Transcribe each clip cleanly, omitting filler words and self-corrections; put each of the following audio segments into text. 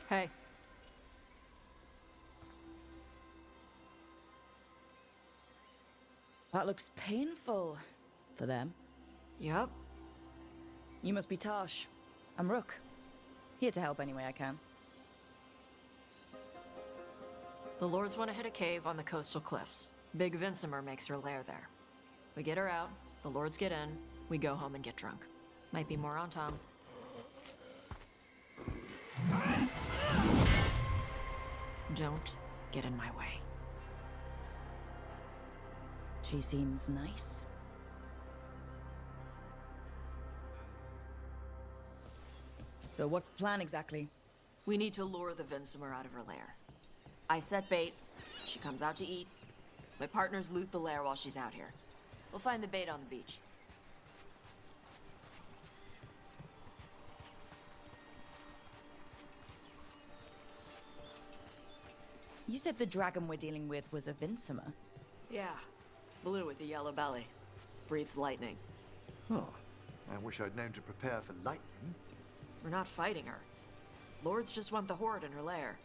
Hey. That looks painful. For them. Yup. You must be Tosh. I'm Rook. Here to help any way I can. The Lords want to hit a cave on the coastal cliffs. Big Vincimer makes her lair there. We get her out, the Lords get in, we go home and get drunk. Might be more on Tom. Don't get in my way. She seems nice. So what's the plan exactly? We need to lure the Vincimer out of her lair. I set bait, she comes out to eat. My partners loot the lair while she's out here. We'll find the bait on the beach. You said the dragon we're dealing with was a Vincimer. Yeah, blue with a yellow belly. Breathes lightning. Oh, I wish I'd known to prepare for lightning. We're not fighting her. Lords just want the Horde in her lair.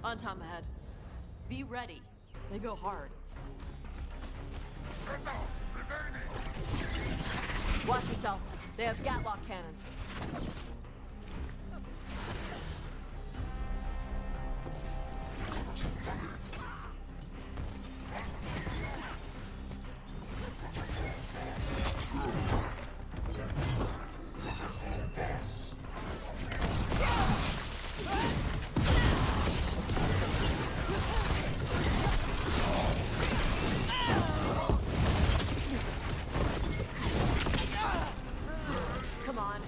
On Tom ahead. Be ready. They go hard. Watch yourself. They have Gatlock cannons. Come on.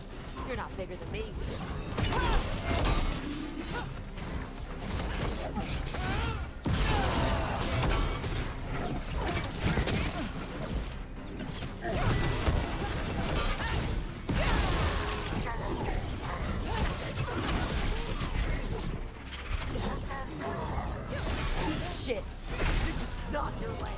You're not bigger than me. Shit. This is not your land.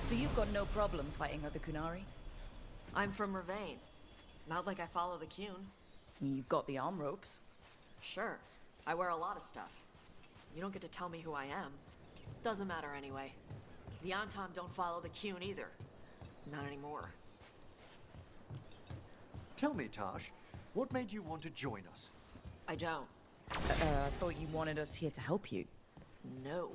So you've got no problem fighting other Kunari? I'm from Ravain. Not like I follow the Qun. You've got the arm ropes. Sure. I wear a lot of stuff. You don't get to tell me who I am. Doesn't matter anyway. The Antom don't follow the Qun either. Not anymore. Tell me, Tosh, what made you want to join us? I don't. I thought you wanted us here to help you. No.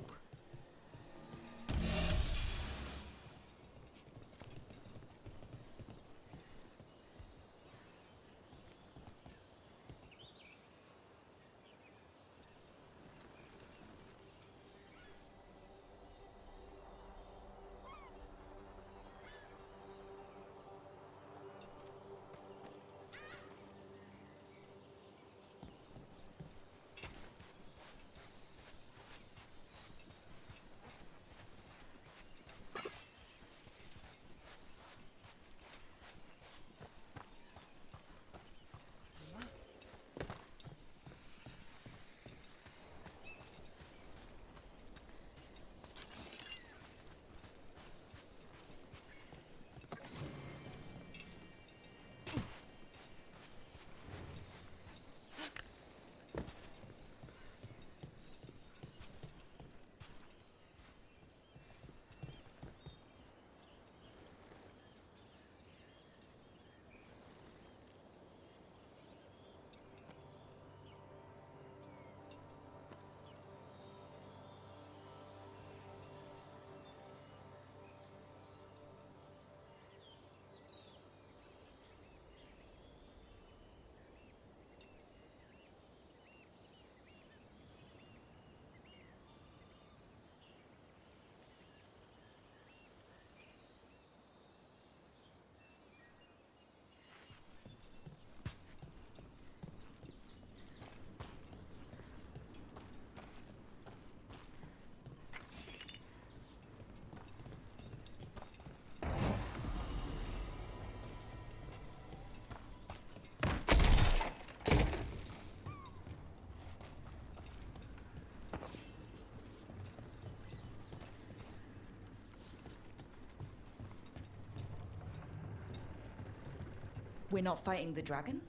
We're not fighting the dragon?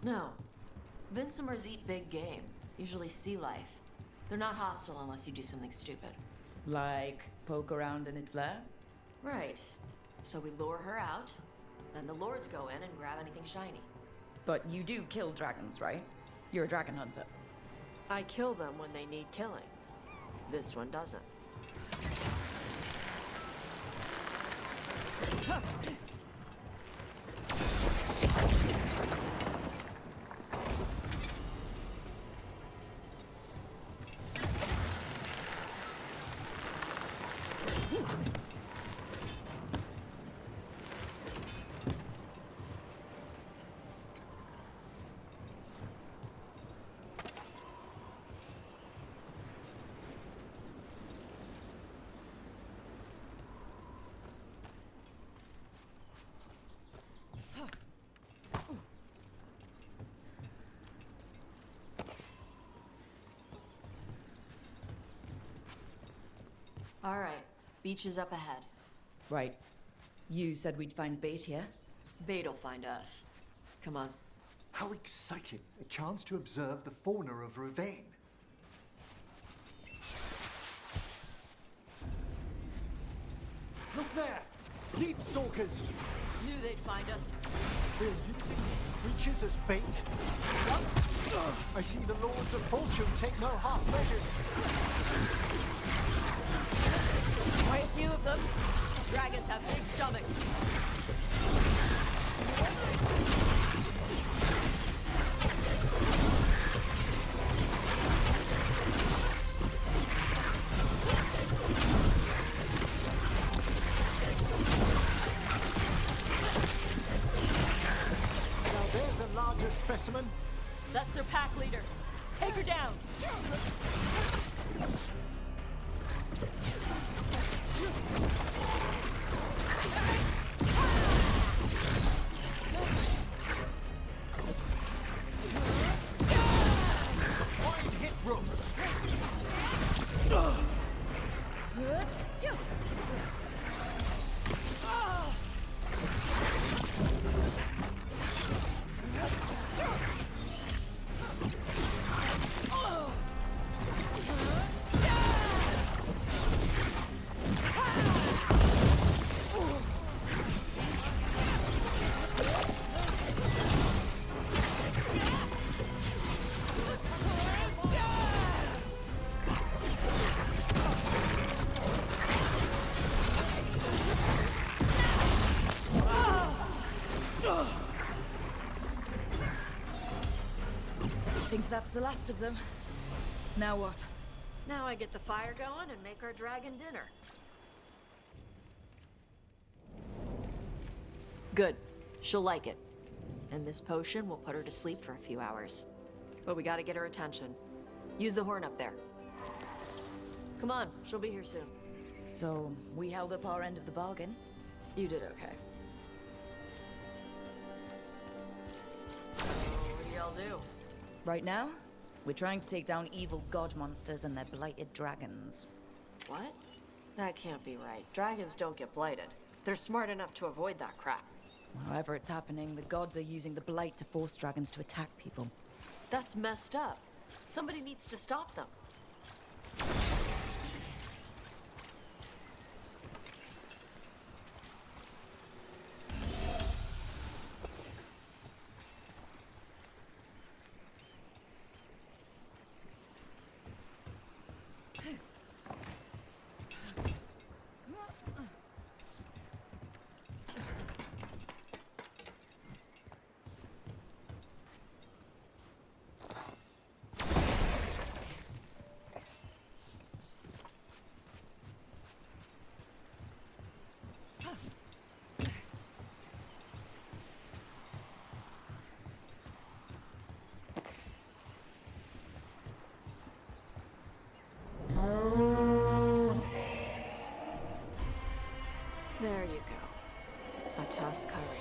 No. Vincimers eat big game, usually sea life. They're not hostile unless you do something stupid. Like poke around in its lair? Right. So we lure her out, then the lords go in and grab anything shiny. But you do kill dragons, right? You're a dragon hunter. I kill them when they need killing. This one doesn't. All right, beach is up ahead. Right. You said we'd find bait here? Bait'll find us. Come on. How exciting! A chance to observe the fauna of Ravane. Look there! Leap stalkers! Knew they'd find us. They're using these creatures as bait? I see the Lords of Fortune take no half measures. Quite a few of them. Dragons have big stomachs. Now there's a larger specimen. That's their pack leader. Take her down. Wide hit rope. Think that's the last of them. Now what? Now I get the fire going and make our dragon dinner. Good. She'll like it. And this potion will put her to sleep for a few hours. But we gotta get her attention. Use the horn up there. Come on, she'll be here soon. So, we held up our end of the bargain. You did okay. So, what do y'all do? Right now, we're trying to take down evil god monsters and their blighted dragons. What? That can't be right. Dragons don't get blighted. They're smart enough to avoid that crap. However it's happening, the gods are using the blight to force dragons to attack people. That's messed up. Somebody needs to stop them. There you go. A Tusk curry.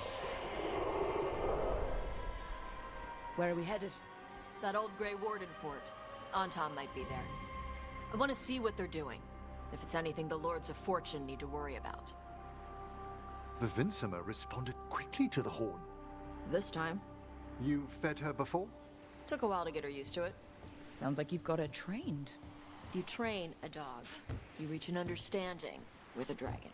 Where are we headed? That old Grey Warden fort. Anton might be there. I want to see what they're doing. If it's anything the Lords of Fortune need to worry about. The Vincimer responded quickly to the horn. This time. You fed her before? Took a while to get her used to it. Sounds like you've got her trained. You train a dog. You reach an understanding with a dragon.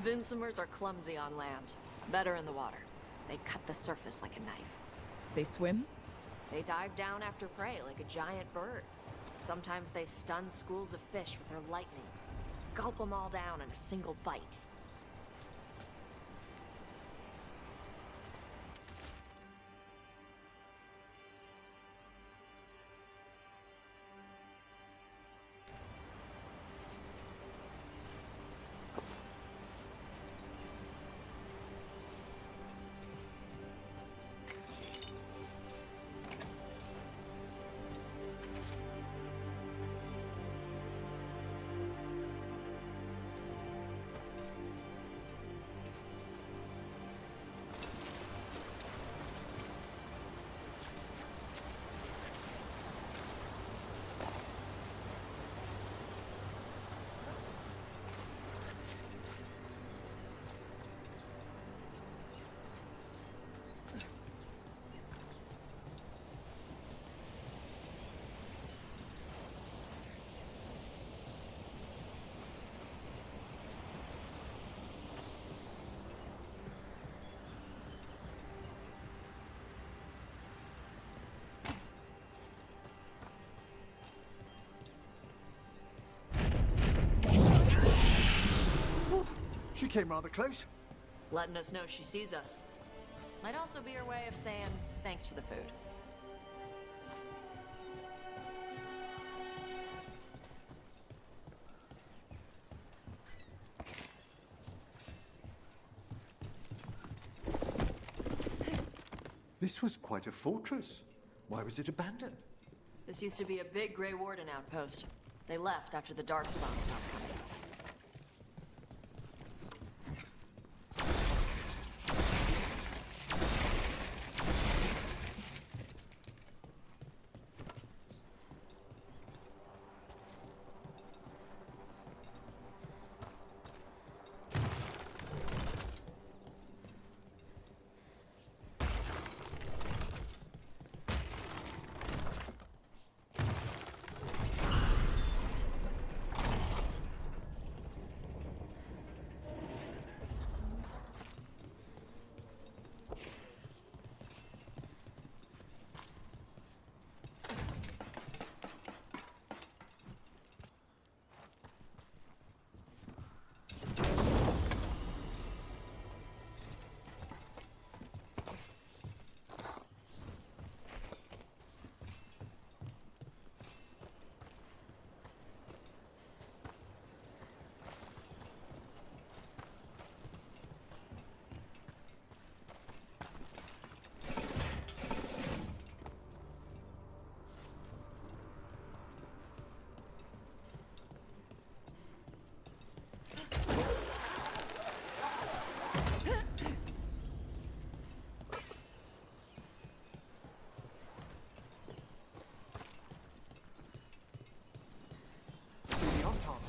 Vincimers are clumsy on land, better in the water. They cut the surface like a knife. They swim? They dive down after prey like a giant bird. Sometimes they stun schools of fish with their lightning. Gulp them all down in a single bite. She came rather close. Letting us know she sees us. Might also be her way of saying thanks for the food. This was quite a fortress. Why was it abandoned? This used to be a big Grey Warden outpost. They left after the Darkspawn stopped coming.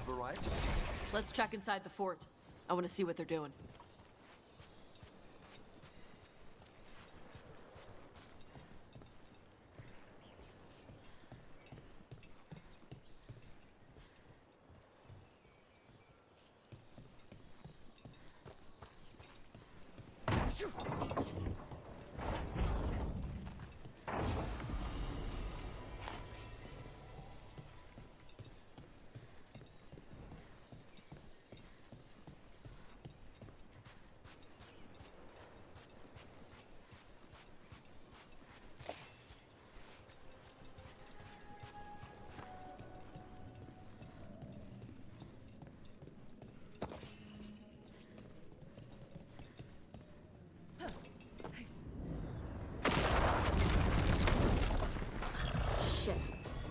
Right? Let's check inside the fort. I want to see what they're doing. Shit.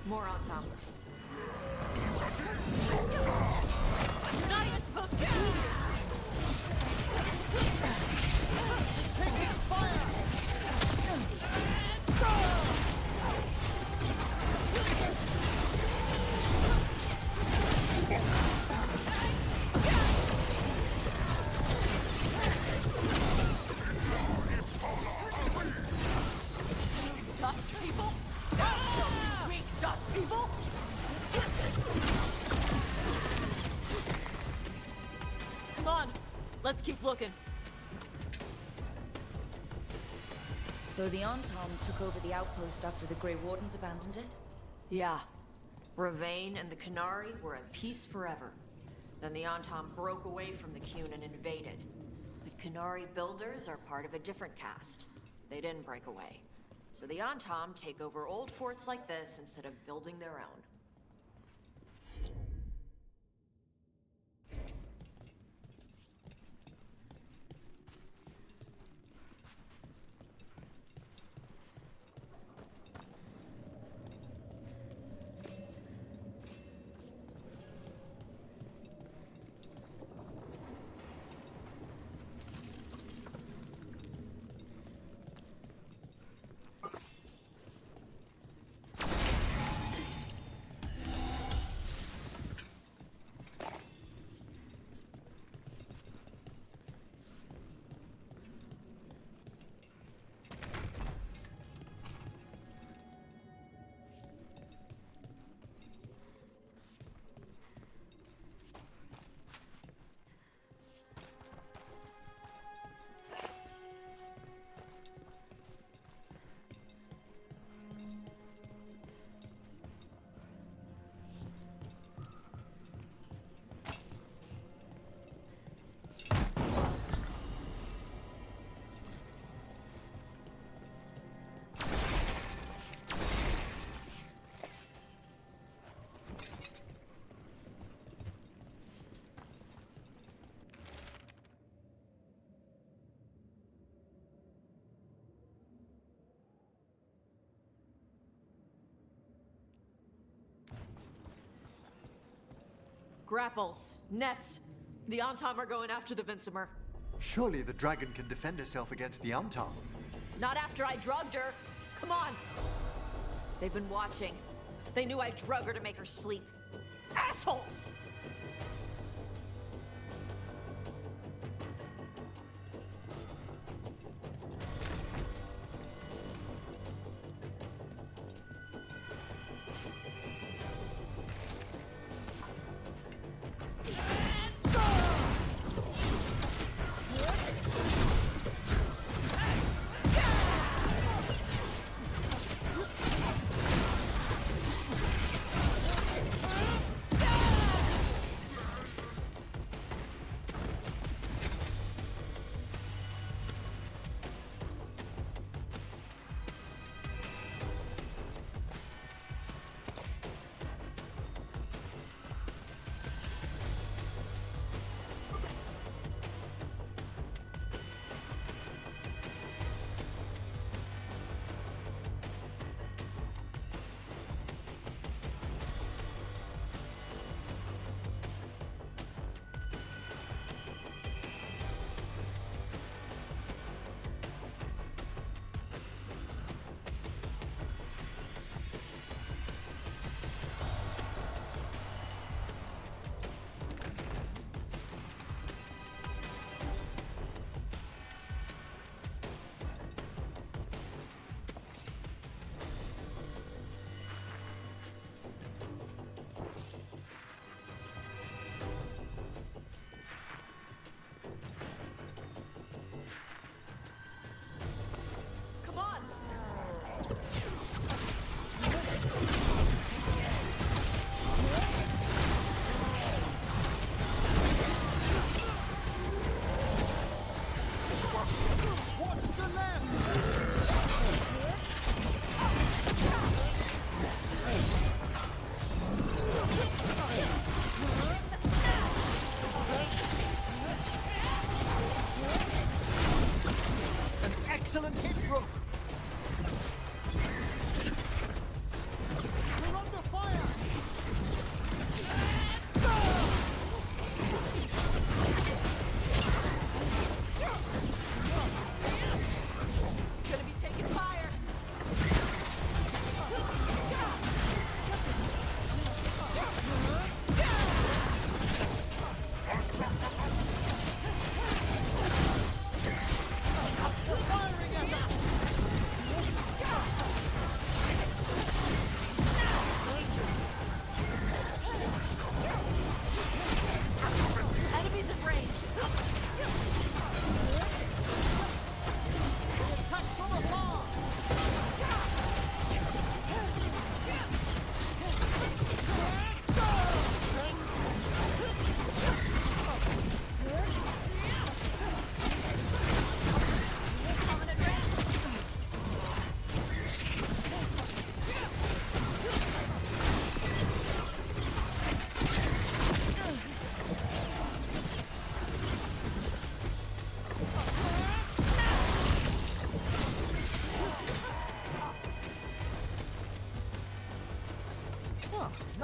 More on Tom. Not even supposed to be here. Taking fire! Dust people? Weak dust people? Come on, let's keep looking. So the Antom took over the outpost after the Grey Wardens abandoned it? Yeah. Ravain and the Canary were at peace forever. Then the Antom broke away from the Qun and invaded. But Canary builders are part of a different caste. They didn't break away. So the Antom take over old forts like this instead of building their own. Grapples, nets. The Antom are going after the Vincimer. Surely the dragon can defend herself against the Antom. Not after I drugged her. Come on. They've been watching. They knew I drug her to make her sleep. Assholes!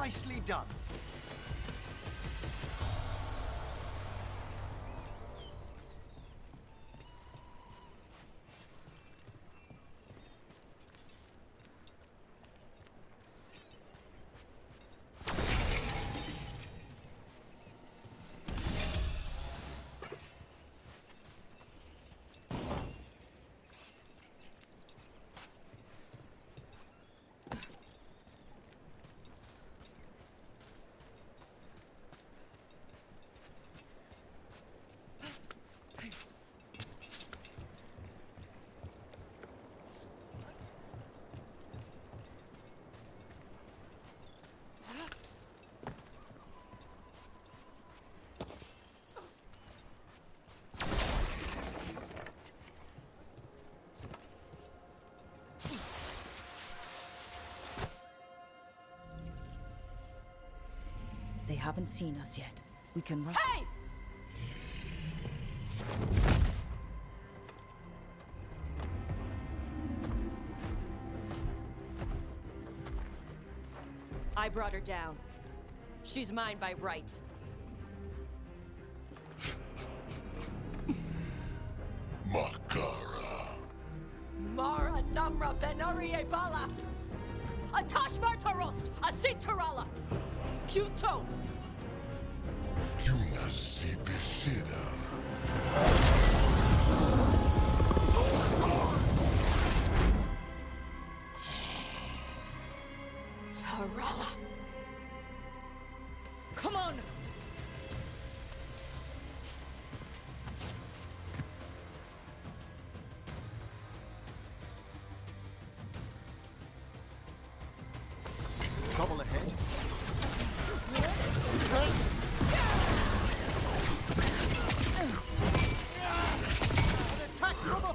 Nicely done. They haven't seen us yet. We can run. Hey! I brought her down. She's mine by right. Makara. Mara Namra Benarie Bala! Atash Martarost! Asitarala! Kyuto! Yunasi Bishida. Tarala! Come on! Trouble ahead. An attack from a...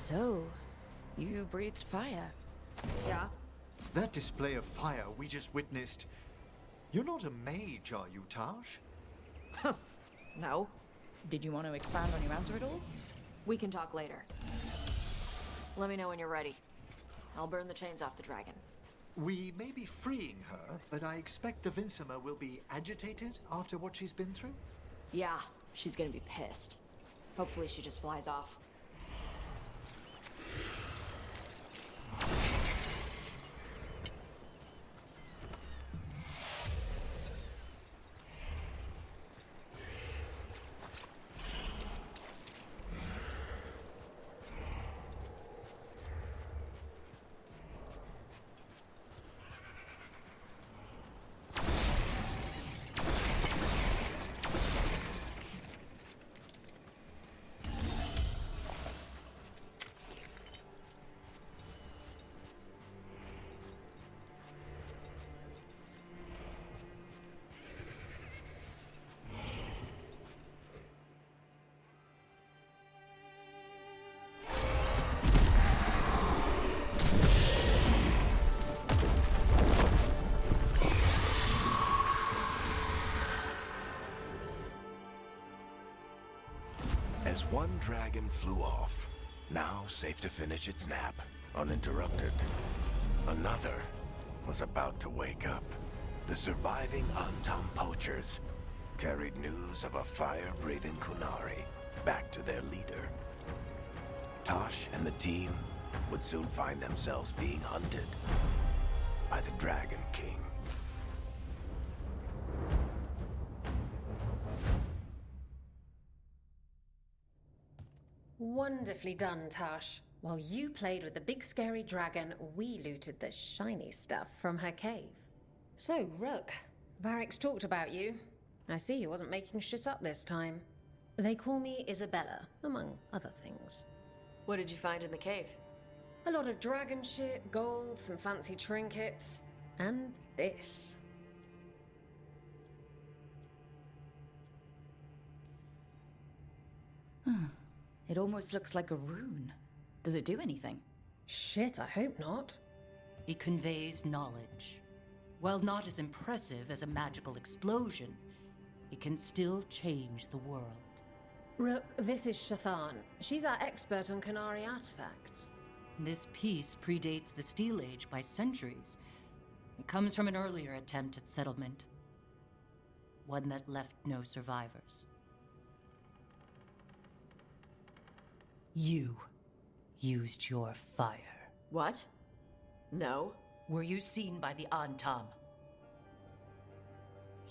So, you breathed fire. Yeah? That display of fire we just witnessed... You're not a mage, are you, Taj? No. Did you want to expand on your answer at all? We can talk later. Let me know when you're ready. I'll burn the chains off the dragon. We may be freeing her, but I expect the Vincima will be agitated after what she's been through? Yeah, she's gonna be pissed. Hopefully she just flies off. As one dragon flew off, now safe to finish its nap, uninterrupted, another was about to wake up. The surviving Antam poachers carried news of a fire-breathing Kunari back to their leader. Tosh and the team would soon find themselves being hunted by the Dragon King. Wonderfully done, Tash. While you played with the big scary dragon, we looted the shiny stuff from her cave. So, Rook, Varric's talked about you. I see he wasn't making shit up this time. They call me Isabella, among other things. What did you find in the cave? A lot of dragon shit, gold, some fancy trinkets, and this. It almost looks like a rune. Does it do anything? Shit, I hope not. It conveys knowledge. While not as impressive as a magical explosion, it can still change the world. Rook, this is Shathan. She's our expert on Qunari artifacts. This piece predates the Steel Age by centuries. It comes from an earlier attempt at settlement. One that left no survivors. You used your fire. What? No. Were you seen by the Antam?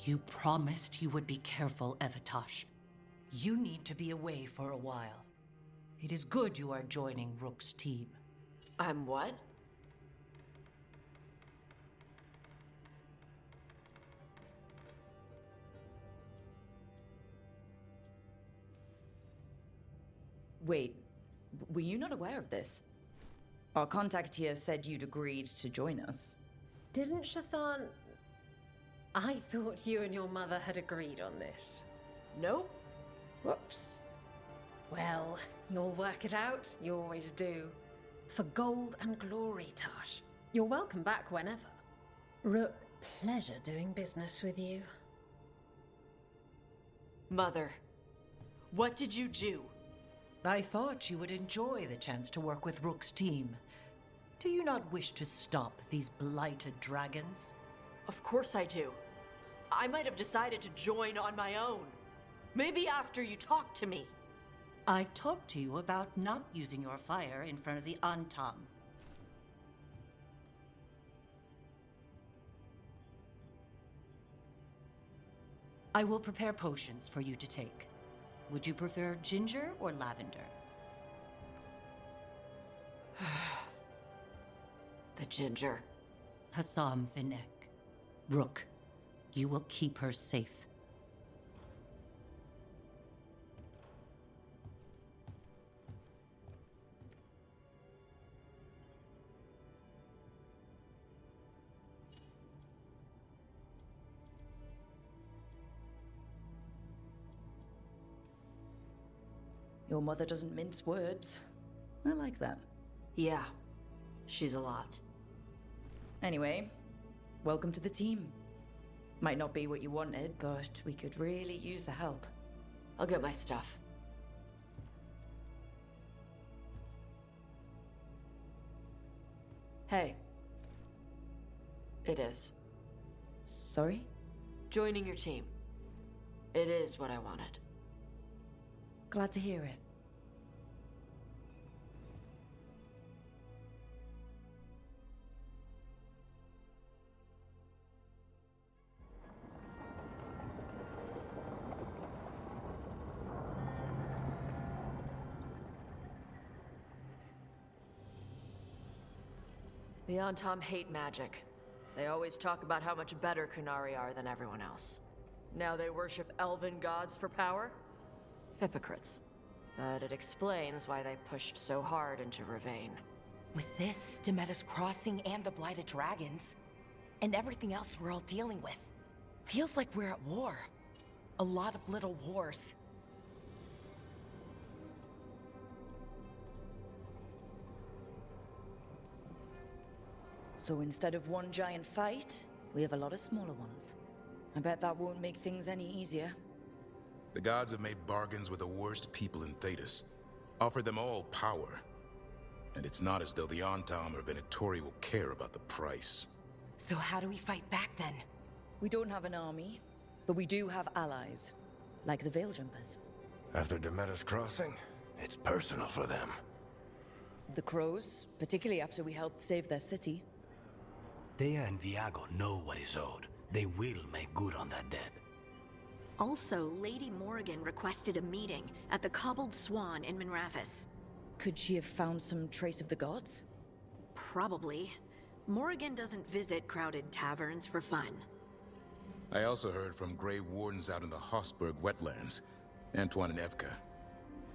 You promised you would be careful, Evatosh. You need to be away for a while. It is good you are joining Rook's team. I'm what? Wait, were you not aware of this? Our contact here said you'd agreed to join us. Didn't Shathan... I thought you and your mother had agreed on this. Nope. Whoops. Well, you'll work it out. You always do. For gold and glory, Tosh. You're welcome back whenever. Rook, pleasure doing business with you. Mother, what did you do? I thought you would enjoy the chance to work with Rook's team. Do you not wish to stop these blighted dragons? Of course I do. I might have decided to join on my own. Maybe after you talked to me. I talked to you about not using your fire in front of the Antam. I will prepare potions for you to take. Would you prefer ginger or lavender? The ginger. Hassam Vinek. Rook, you will keep her safe. Your mother doesn't mince words. I like that. Yeah, she's a lot. Anyway, welcome to the team. Might not be what you wanted, but we could really use the help. I'll get my stuff. Hey. It is. Sorry? Joining your team. It is what I wanted. Glad to hear it. The Antam hate magic. They always talk about how much better Qunari are than everyone else. Now they worship elven gods for power? Hypocrites. But it explains why they pushed so hard into Ravane. With this, Demeter's Crossing and the Blighted Dragons, and everything else we're all dealing with, feels like we're at war. A lot of little wars. So instead of one giant fight, we have a lot of smaller ones. I bet that won't make things any easier. The gods have made bargains with the worst people in Thedas, offered them all power. And it's not as though the Antam or Venatori will care about the price. So how do we fight back then? We don't have an army, but we do have allies, like the Veil Jumpers. After Demeter's Crossing, it's personal for them. The Crows, particularly after we helped save their city. Thea and Viago know what is owed. They will make good on that debt. Also, Lady Morrigan requested a meeting at the Cobbled Swan in Minrathous. Could she have found some trace of the gods? Probably. Morrigan doesn't visit crowded taverns for fun. I also heard from Grey Wardens out in the Hossberg wetlands, Antoine and Evka.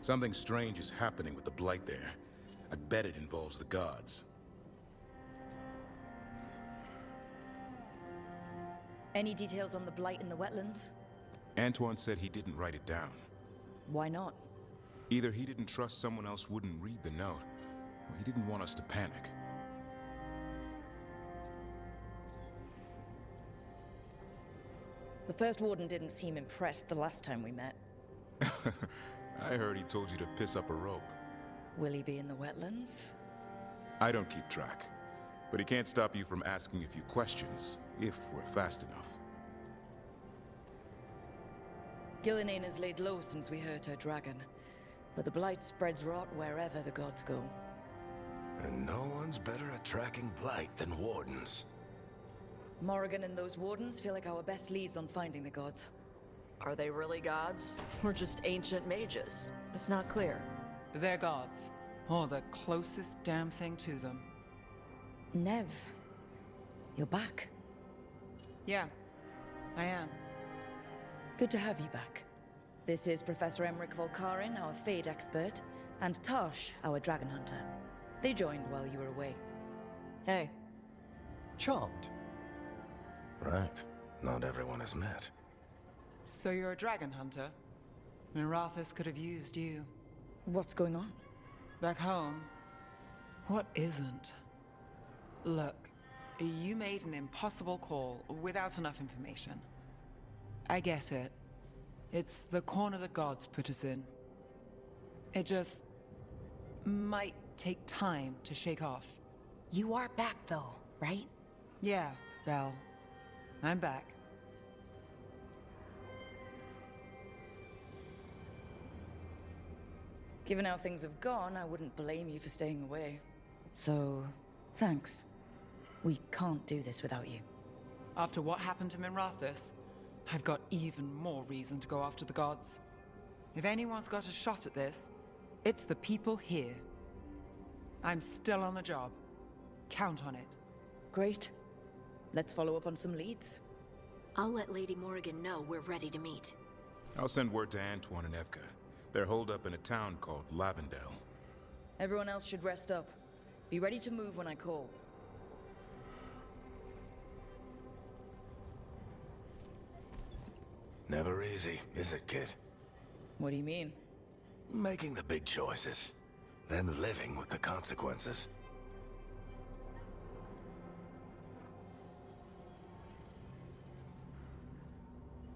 Something strange is happening with the Blight there. I bet it involves the gods. Any details on the blight in the wetlands? Antoine said he didn't write it down. Why not? Either he didn't trust someone else wouldn't read the note, or he didn't want us to panic. The first warden didn't seem impressed the last time we met. I heard he told you to piss up a rope. Will he be in the wetlands? I don't keep track, but he can't stop you from asking a few questions, if we're fast enough. Gillinane has laid low since we hurt her dragon, but the blight spreads rot wherever the gods go. And no one's better at tracking blight than wardens. Morrigan and those wardens feel like our best leads on finding the gods. Are they really gods? Or just ancient mages? It's not clear. They're gods. Or the closest damn thing to them. Nev, you're back. Yeah, I am. Good to have you back. This is Professor Emmerich Volkarin, our Fade expert, and Tosh, our dragon hunter. They joined while you were away. Hey. Charmed. Right. Not everyone has met. So you're a dragon hunter? Mirathus could have used you. What's going on? Back home, what isn't? Look, you made an impossible call without enough information. I get it. It's the corner the gods put us in. It just might take time to shake off. You are back, though, right? Yeah, Val. I'm back. Given how things have gone, I wouldn't blame you for staying away. So, thanks. We can't do this without you. After what happened to Mirathus, I've got even more reason to go after the gods. If anyone's got a shot at this, it's the people here. I'm still on the job. Count on it. Great. Let's follow up on some leads. I'll let Lady Morrigan know we're ready to meet. I'll send word to Antoine and Evka. They're holed up in a town called Lavendale. Everyone else should rest up. Be ready to move when I call. Never easy, is it, kid? What do you mean? Making the big choices, then living with the consequences.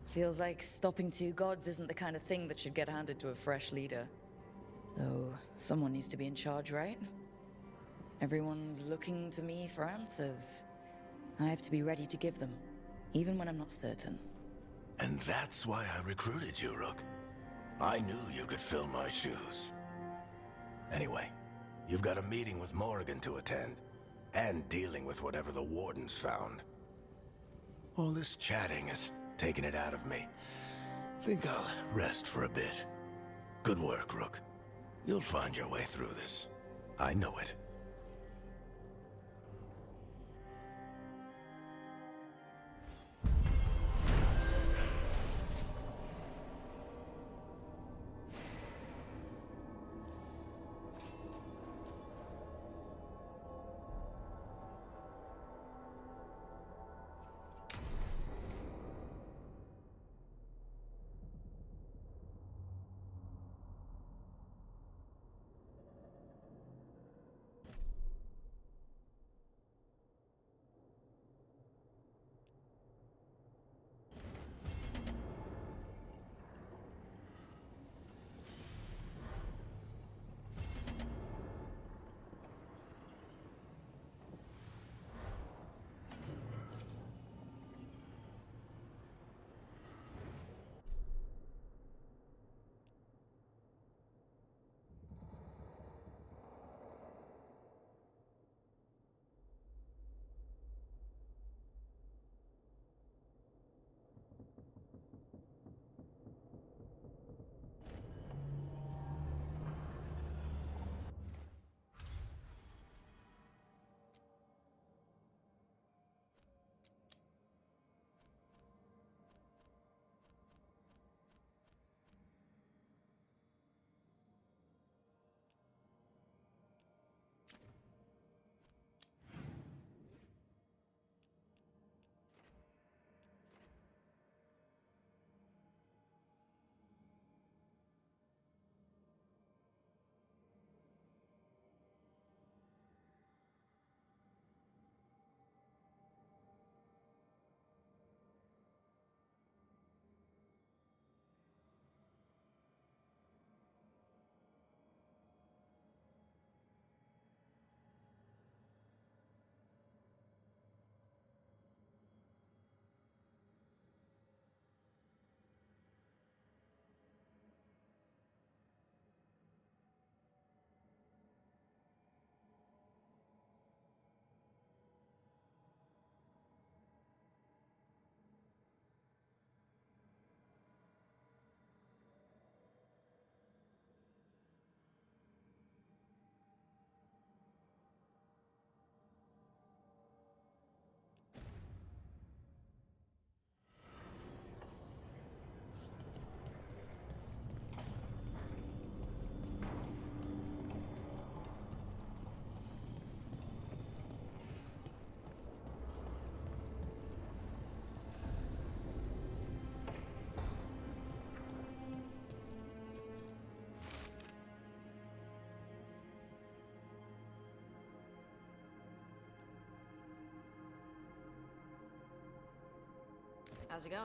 Feels like stopping two gods isn't the kind of thing that should get handed to a fresh leader. Though, someone needs to be in charge, right? Everyone's looking to me for answers. I have to be ready to give them, even when I'm not certain. And that's why I recruited you, Rook. I knew you could fill my shoes. Anyway, you've got a meeting with Morrigan to attend, and dealing with whatever the Wardens found. All this chatting is taking it out of me. Think I'll rest for a bit. Good work, Rook. You'll find your way through this. I know it. How's it going?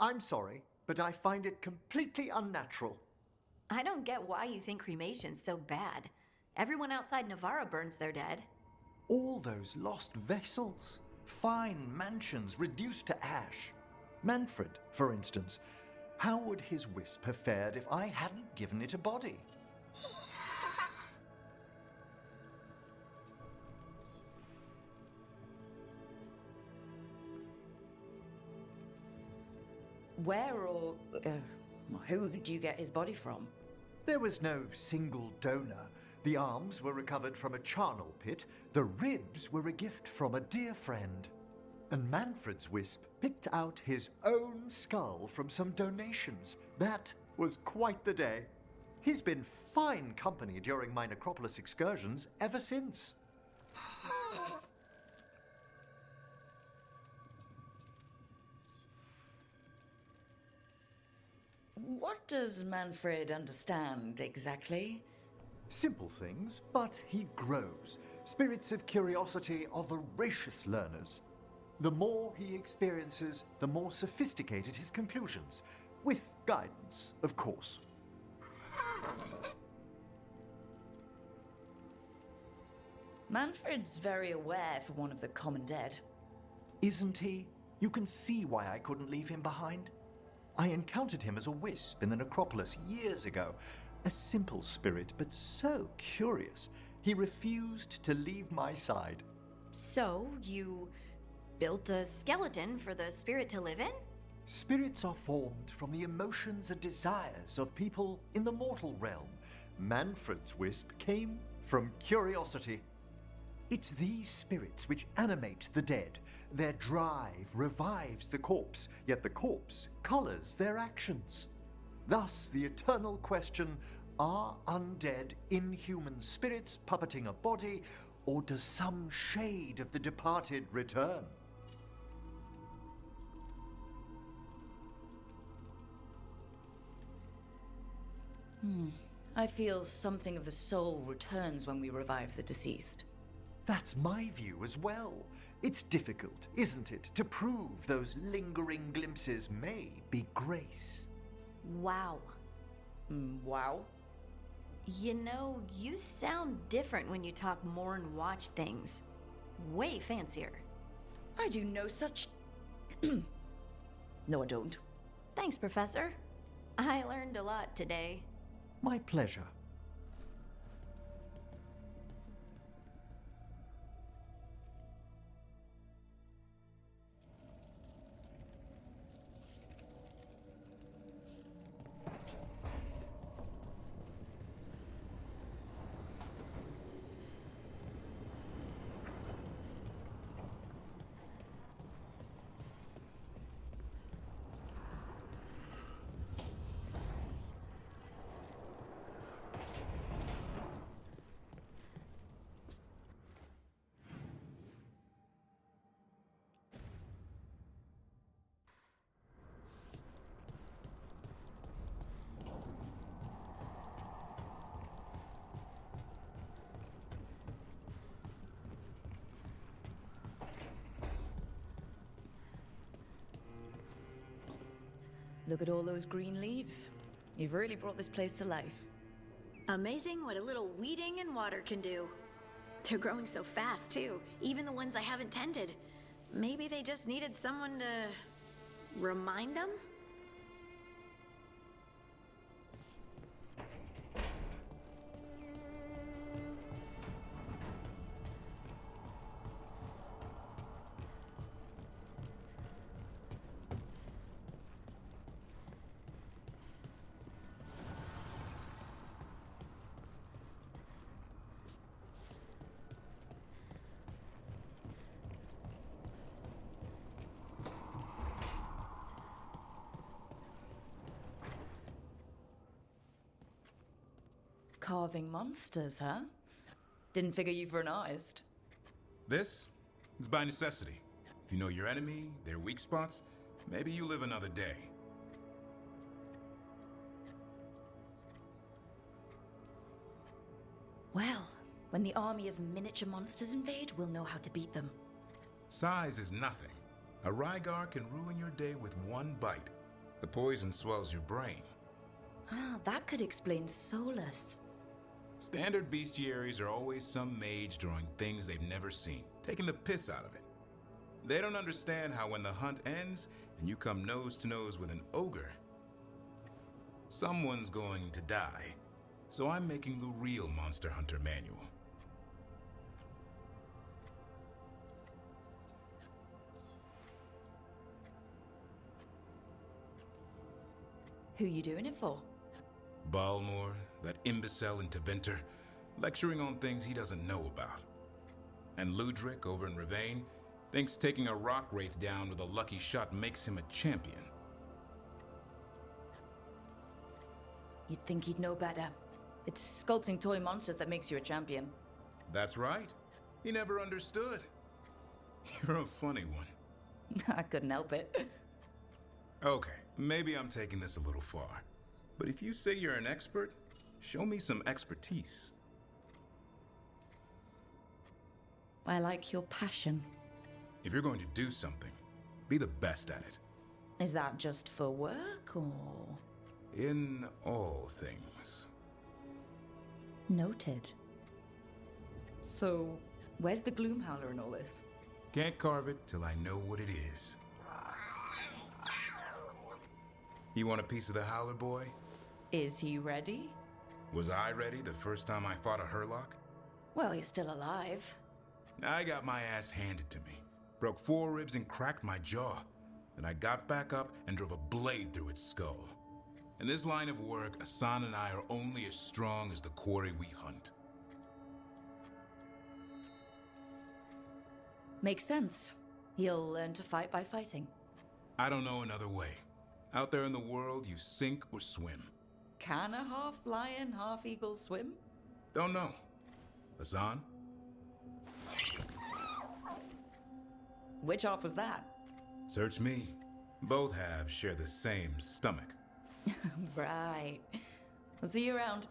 I'm sorry, but I find it completely unnatural. I don't get why you think cremation's so bad. Everyone outside Navarra burns their dead. All those lost vessels, fine mansions reduced to ash. Manfred, for instance, how would his wisp have fared if I hadn't given it a body? Where or who did you get his body from? There was no single donor. The arms were recovered from a charnel pit. The ribs were a gift from a dear friend. And Manfred's wisp picked out his own skull from some donations. That was quite the day. He's been fine company during my necropolis excursions ever since. What does Manfred understand exactly? Simple things, but he grows. Spirits of curiosity are voracious learners. The more he experiences, the more sophisticated his conclusions. With guidance, of course. Manfred's very aware for one of the common dead. Isn't he? You can see why I couldn't leave him behind. I encountered him as a wisp in the necropolis years ago. A simple spirit, but so curious. He refused to leave my side. So, you built a skeleton for the spirit to live in? Spirits are formed from the emotions and desires of people in the mortal realm. Manfred's wisp came from curiosity. It's these spirits which animate the dead. Their drive revives the corpse, yet the corpse colors their actions. Thus, the eternal question, are undead inhuman spirits puppeting a body, or does some shade of the departed return? I feel something of the soul returns when we revive the deceased. That's my view as well. It's difficult, isn't it, to prove those lingering glimpses may be grace. Wow. Wow? You know, you sound different when you talk more and watch things. Way fancier. I do no such... No, I don't. Thanks, Professor. I learned a lot today. My pleasure. Look at all those green leaves. You've really brought this place to life. Amazing what a little weeding and water can do. They're growing so fast, too. Even the ones I haven't tended. Maybe they just needed someone to remind them? Carving monsters, huh? Didn't figure you for an artist. This? It's by necessity. If you know your enemy, their weak spots, maybe you live another day. Well, when the army of miniature monsters invade, we'll know how to beat them. Size is nothing. A Rygar can ruin your day with one bite. The poison swells your brain. Ah, that could explain Solus. Standard bestiaries are always some mage drawing things they've never seen, taking the piss out of it. They don't understand how when the hunt ends and you come nose to nose with an ogre, someone's going to die. So I'm making the real Monster Hunter manual. Who you doing it for? Balmor, that imbecile in Tevinter, lecturing on things he doesn't know about. And Ludric over in Ravane thinks taking a rock wraith down with a lucky shot makes him a champion. You'd think he'd know better. It's sculpting toy monsters that makes you a champion. That's right. He never understood. You're a funny one. I couldn't help it. Okay, maybe I'm taking this a little far. But if you say you're an expert, show me some expertise. I like your passion. If you're going to do something, be the best at it. Is that just for work, or...? In all things. Noted. So, where's the Gloomhowler in all this? Can't carve it till I know what it is. You want a piece of the Howler boy? Is he ready? Was I ready the first time I fought a Hurlock? Well, you're still alive. I got my ass handed to me. Broke 4 ribs and cracked my jaw. Then I got back up and drove a blade through its skull. In this line of work, Asan and I are only as strong as the quarry we hunt. Makes sense. He'll learn to fight by fighting. I don't know another way. Out there in the world, you sink or swim. Can a half-lion, half-eagle swim? Don't know. Asan? Which half was that? Search me. Both halves share the same stomach. Right. I'll see you around.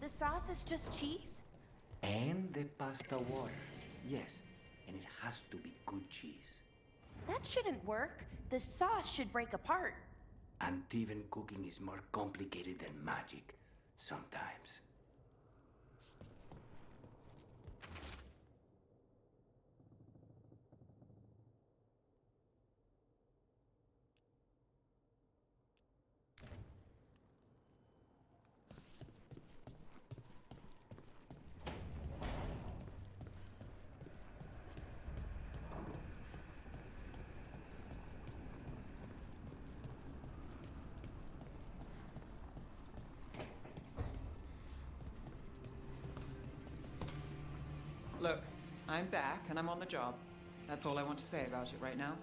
The sauce is just cheese? And the pasta water. Yes, and it has to be good cheese. That shouldn't work. The sauce should break apart. And even cooking is more complicated than magic, sometimes. Look, I'm back and I'm on the job. That's all I want to say about it right now.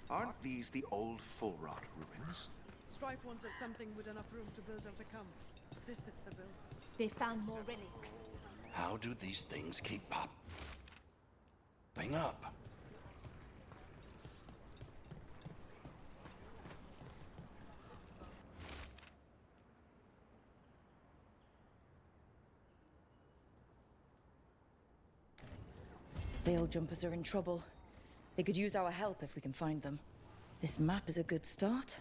Aren't these the old full-rot ruins? Strife wanted something with enough room to build them to come. This fits the bill. They found more relics. How do these things keep popping up? Veil jumpers are in trouble. They could use our help if we can find them. This map is a good start.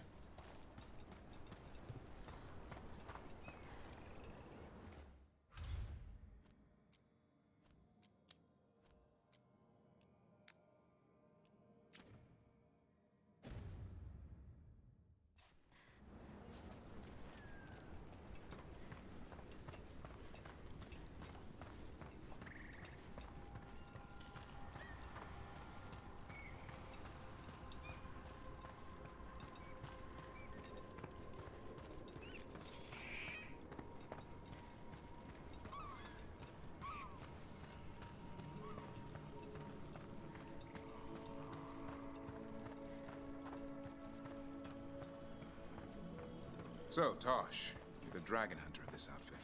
So, Tosh, you're the dragon hunter of this outfit.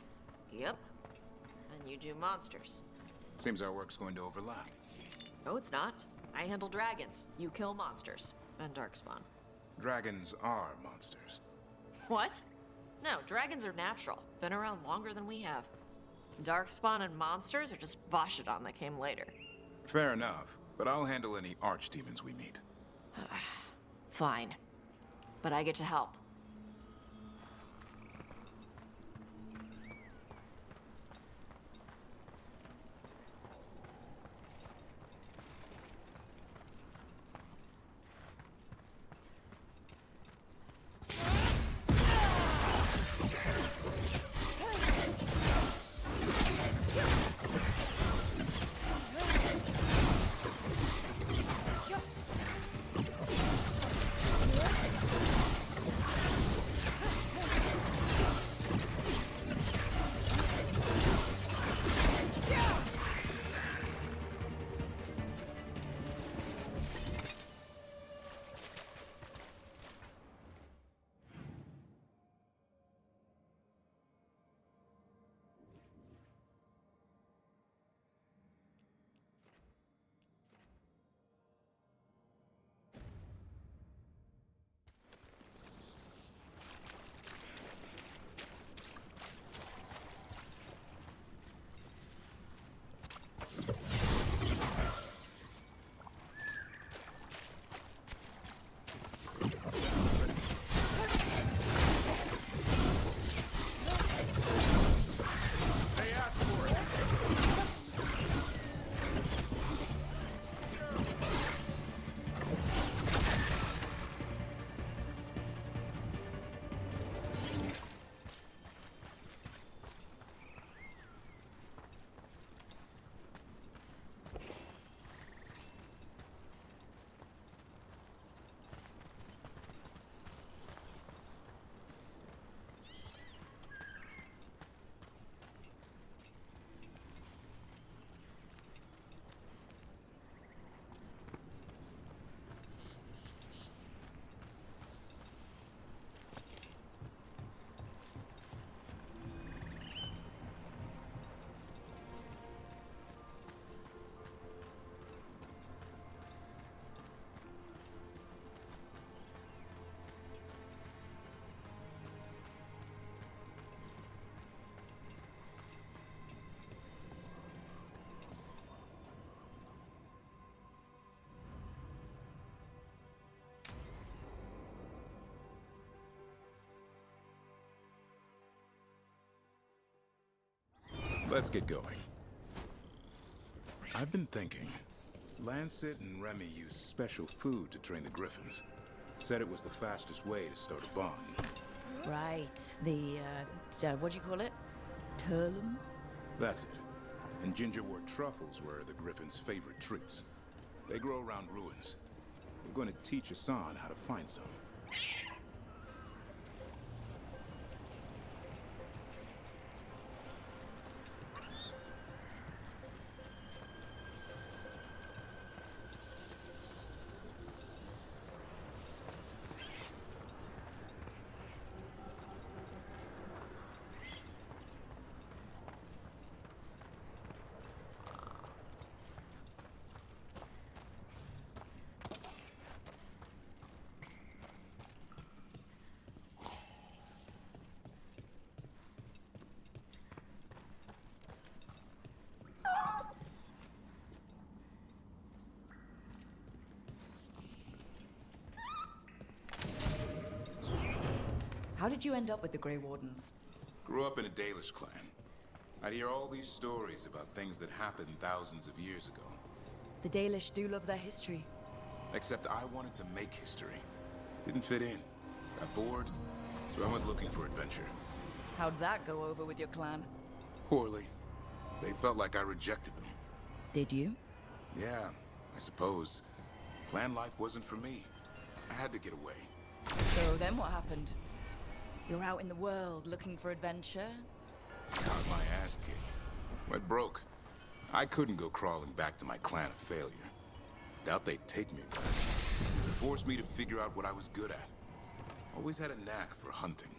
Yep. And you do monsters. Seems our work's going to overlap. No, it's not. I handle dragons. You kill monsters. And darkspawn. Dragons are monsters. What? No, dragons are natural. Been around longer than we have. Darkspawn and monsters are just Vashidon that came later. Fair enough, but I'll handle any archdemons we meet. Fine. But I get to help. Let's get going. I've been thinking. Lancet and Remy used special food to train the griffins. Said it was the fastest way to start a bond. Right. The, what do you call it? Turlum? That's it. And gingerwort truffles were the griffins' favorite treats. They grow around ruins. We're going to teach Hassan how to find some. How did you end up with the Grey Wardens? Grew up in a Dalish clan. I'd hear all these stories about things that happened thousands of years ago. The Dalish do love their history. Except I wanted to make history. Didn't fit in. Got bored, so I went looking for adventure. How'd that go over with your clan? Poorly. They felt like I rejected them. Did you? Yeah, I suppose. Clan life wasn't for me. I had to get away. So then what happened? You're out in the world looking for adventure? Got my ass kicked. Went broke. I couldn't go crawling back to my clan a failure. Doubt they'd take me back. Forced me to figure out what I was good at. Always had a knack for hunting.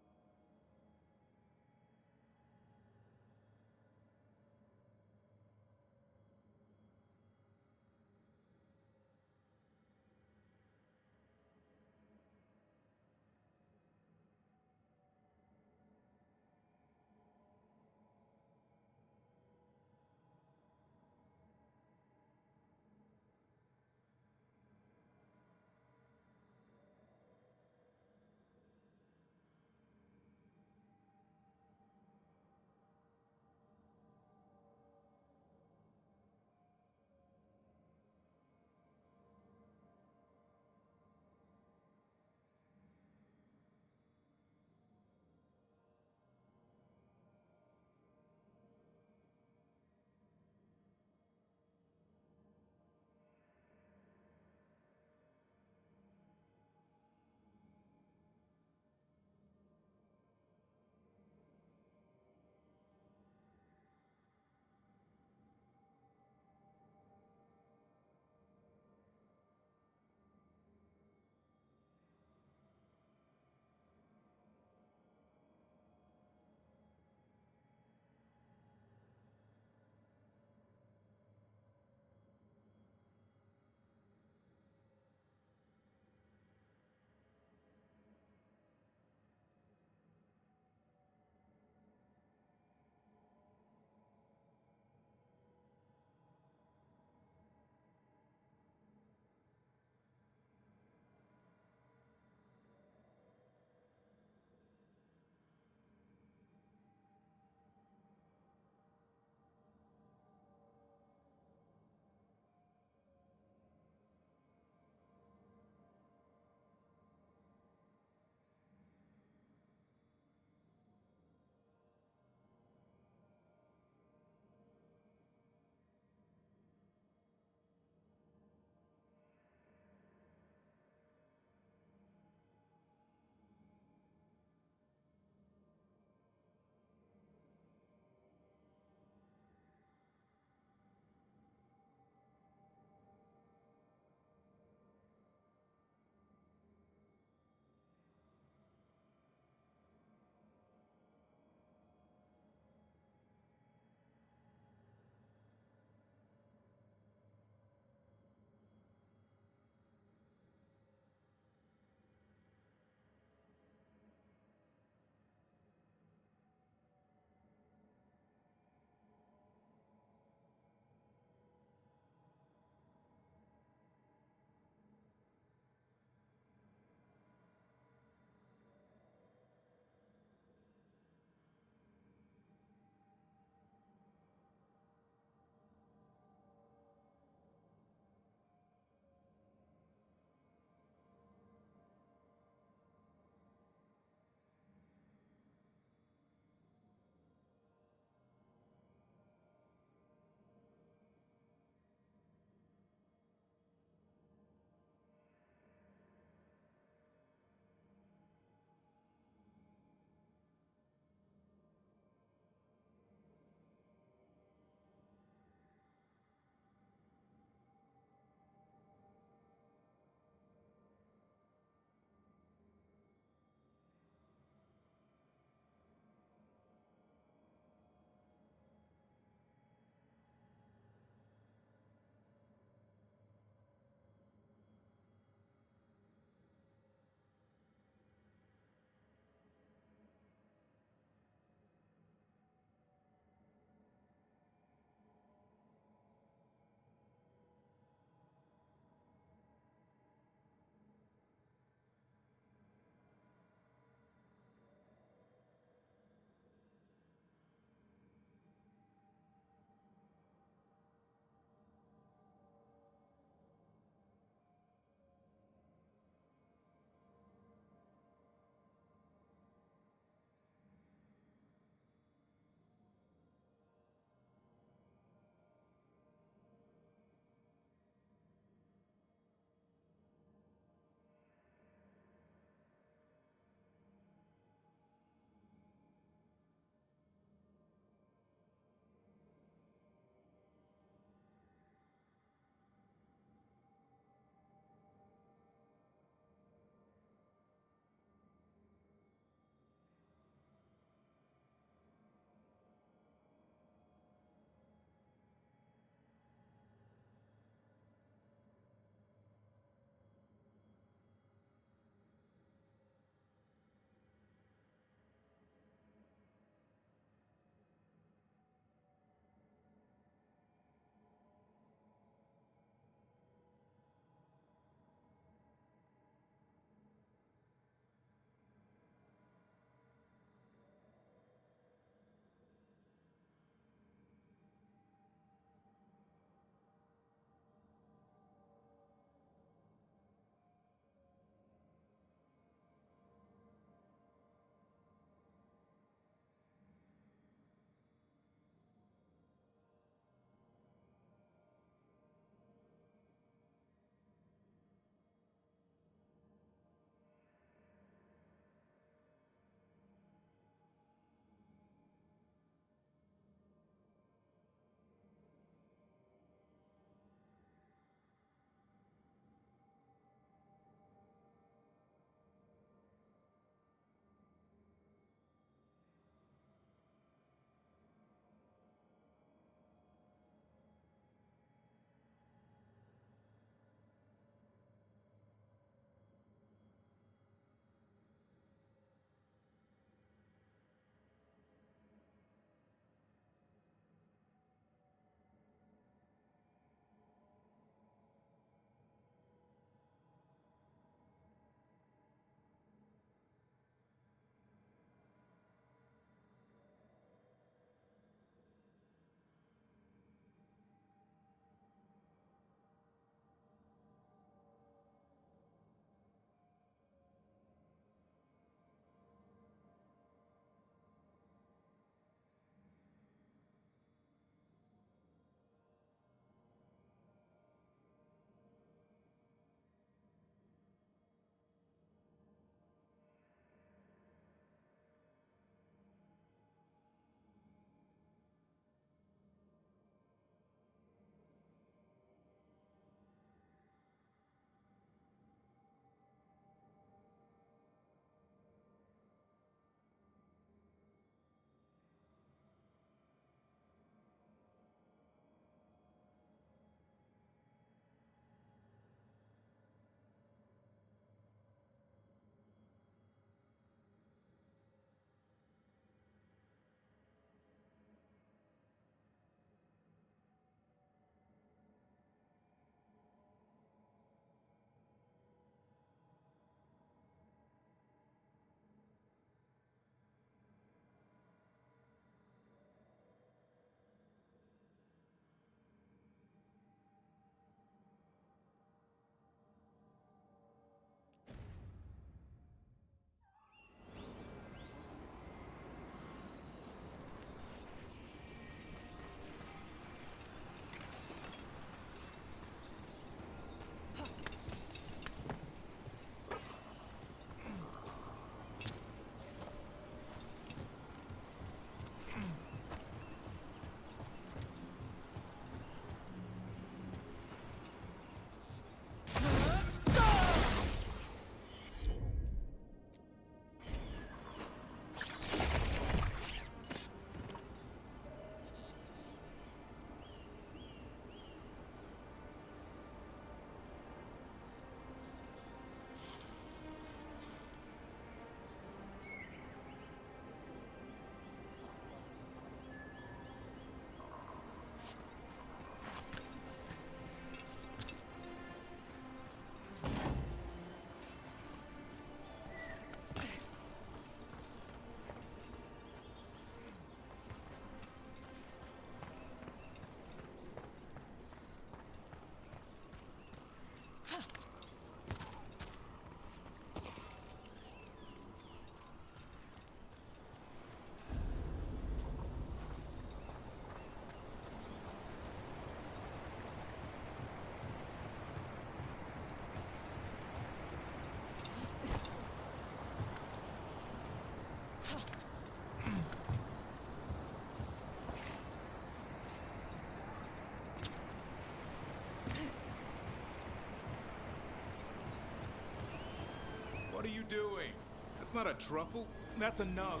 doing? That's not a truffle. That's a nug.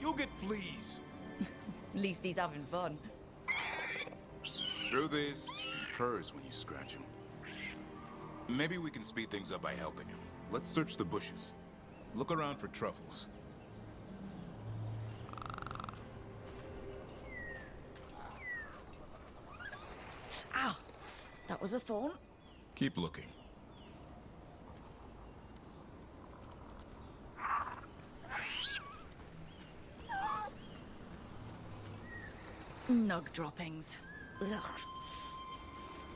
You'll get fleas. At least he's having fun. Truth is, he purrs when you scratch him. Maybe we can speed things up by helping him. Let's search the bushes. Look around for truffles. Ow! That was a thorn. Keep looking. Nug droppings. Ugh.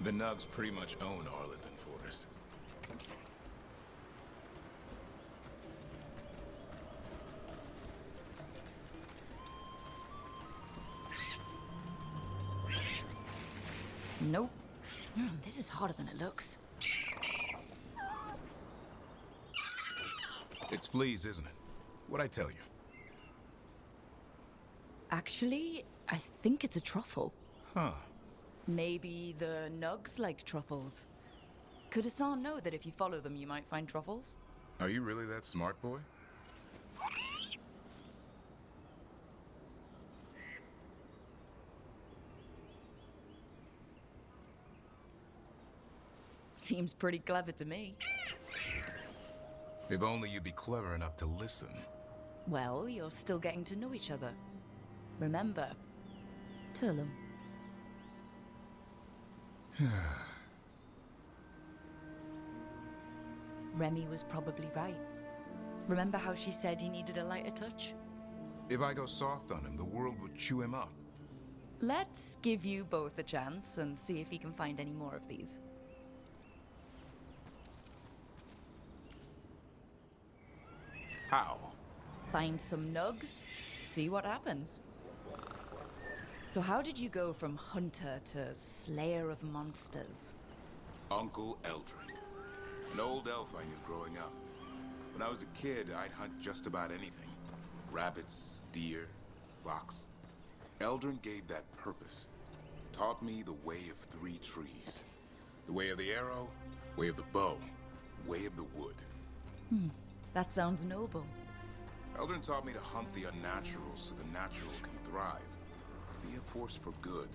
The Nugs pretty much own Arlithan Forest. Nope. This is harder than it looks. It's fleas, isn't it? What'd I tell you? Actually, I think it's a truffle. Huh. Maybe the nugs like truffles. Could Hassan know that if you follow them, you might find truffles? Are you really that smart, boy? Seems pretty clever to me. If only you'd be clever enough to listen. Well, you're still getting to know each other. Remember, Turlum. Remy was probably right. Remember how she said he needed a lighter touch? If I go soft on him, the world would chew him up. Let's give you both a chance and see if he can find any more of these. How? Find some nugs, see what happens. So how did you go from hunter to slayer of monsters? Uncle Eldrin. An old elf I knew growing up. When I was a kid, I'd hunt just about anything. Rabbits, deer, fox. Eldrin gave that purpose. Taught me the way of 3 trees. The way of the arrow, way of the bow, way of the wood. That sounds noble. Eldrin taught me to hunt the unnatural so the natural can thrive. Be a force for good.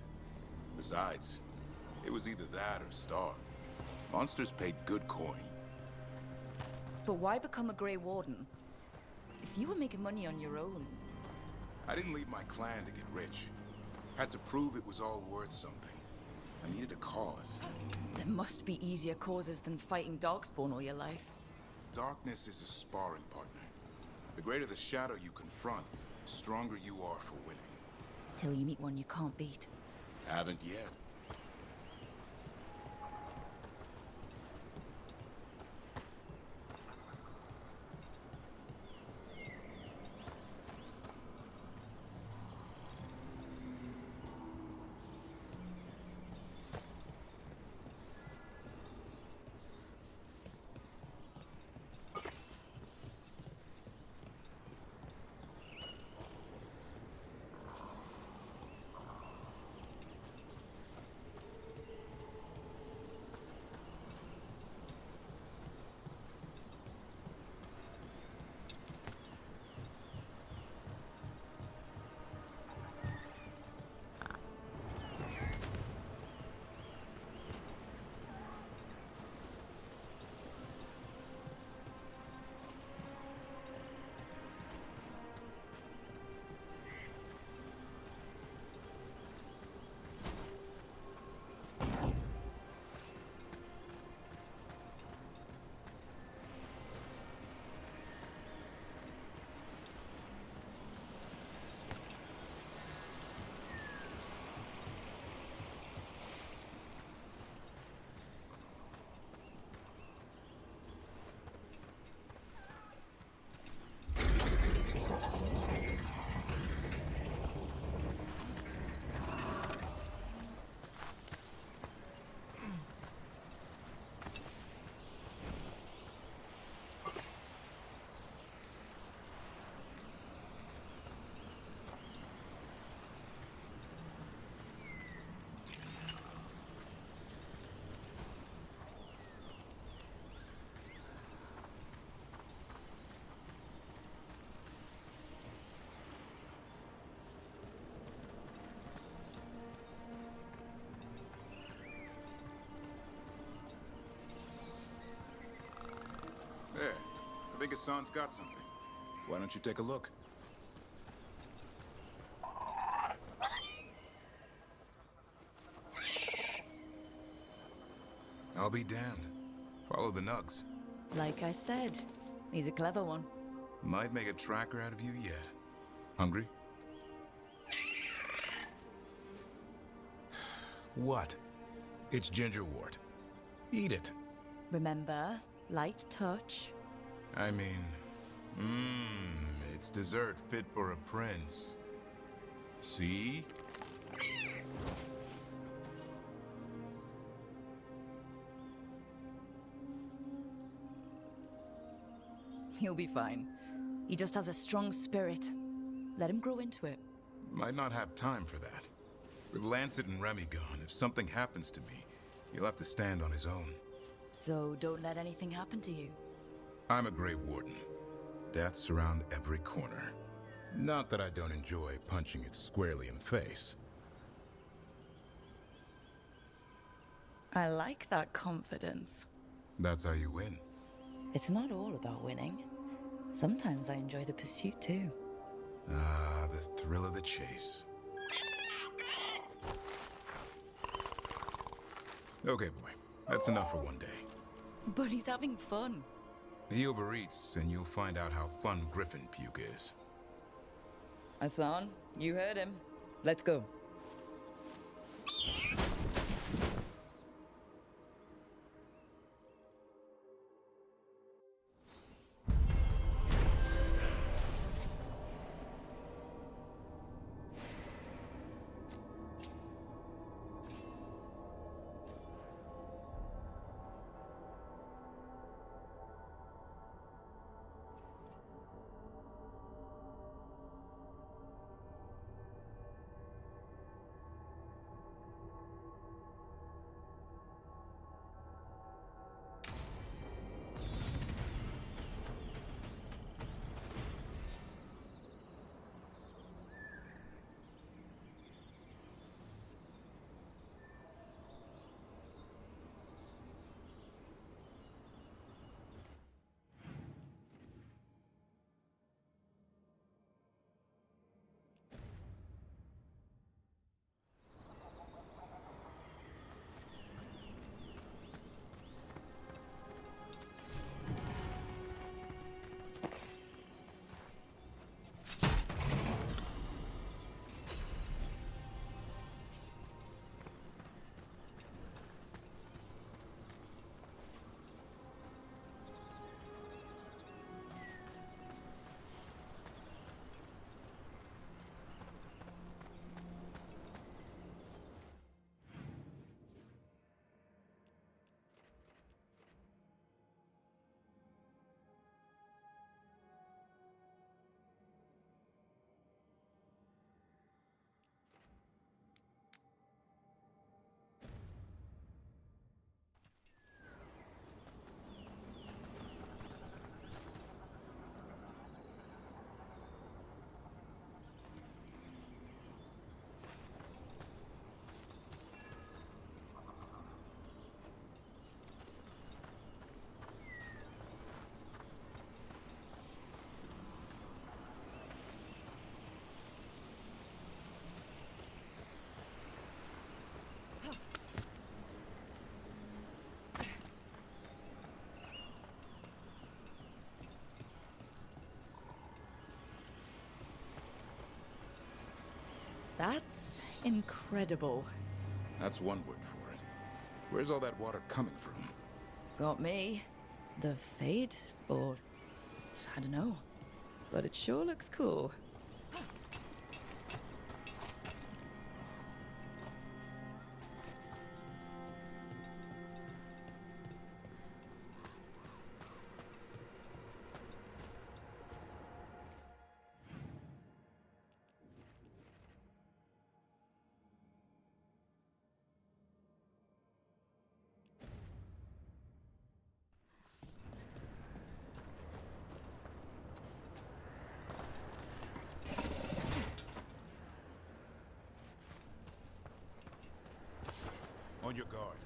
Besides, it was either that or starve. Monsters paid good coin. But why become a Grey Warden? If you were making money on your own... I didn't leave my clan to get rich. Had to prove it was all worth something. I needed a cause. There must be easier causes than fighting Darkspawn all your life. Darkness is a sparring partner. The greater the shadow you confront, the stronger you are for winning. Till you meet one you can't beat. Haven't yet. Hassan's got something. Why don't you take a look? I'll be damned. Follow the nugs. Like I said, he's a clever one. Might make a tracker out of you yet. Hungry? What? It's gingerwort. Eat it. Remember, light touch. I mean, it's dessert fit for a prince. See? He'll be fine. He just has a strong spirit. Let him grow into it. Might not have time for that. With Lancet and Remy gone, if something happens to me, he'll have to stand on his own. So don't let anything happen to you. I'm a Grey Warden. Death's around every corner. Not that I don't enjoy punching it squarely in the face. I like that confidence. That's how you win. It's not all about winning. Sometimes I enjoy the pursuit too. Ah, the thrill of the chase. Okay, boy. That's enough for one day. But he's having fun. He overeats, and you'll find out how fun Griffin puke is. Hassan, you heard him. Let's go. That's incredible. That's one word for it. Where's all that water coming from? Got me. The Fade? Or... I don't know. But it sure looks cool. On your guard.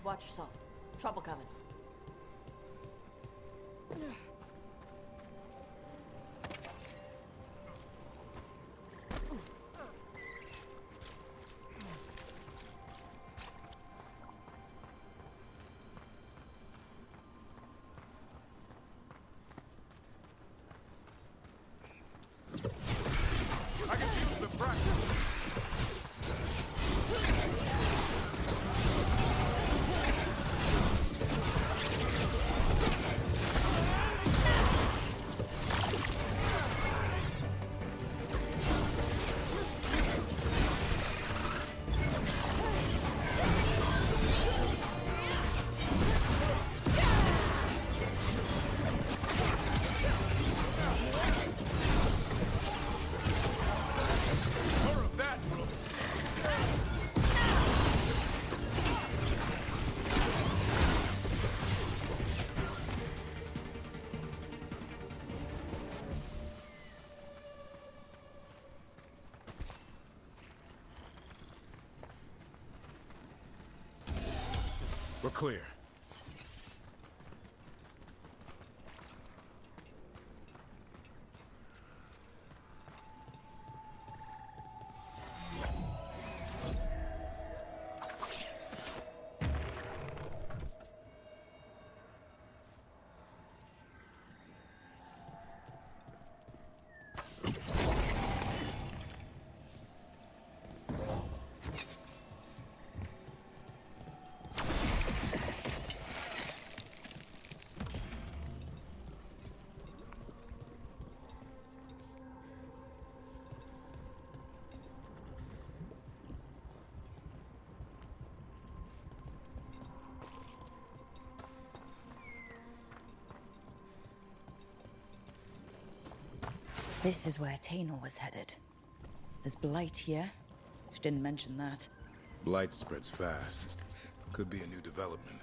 Watch yourself. Trouble coming. I can use the practice. We're clear. This is where Tainor was headed. There's blight here. She didn't mention that. Blight spreads fast. Could be a new development.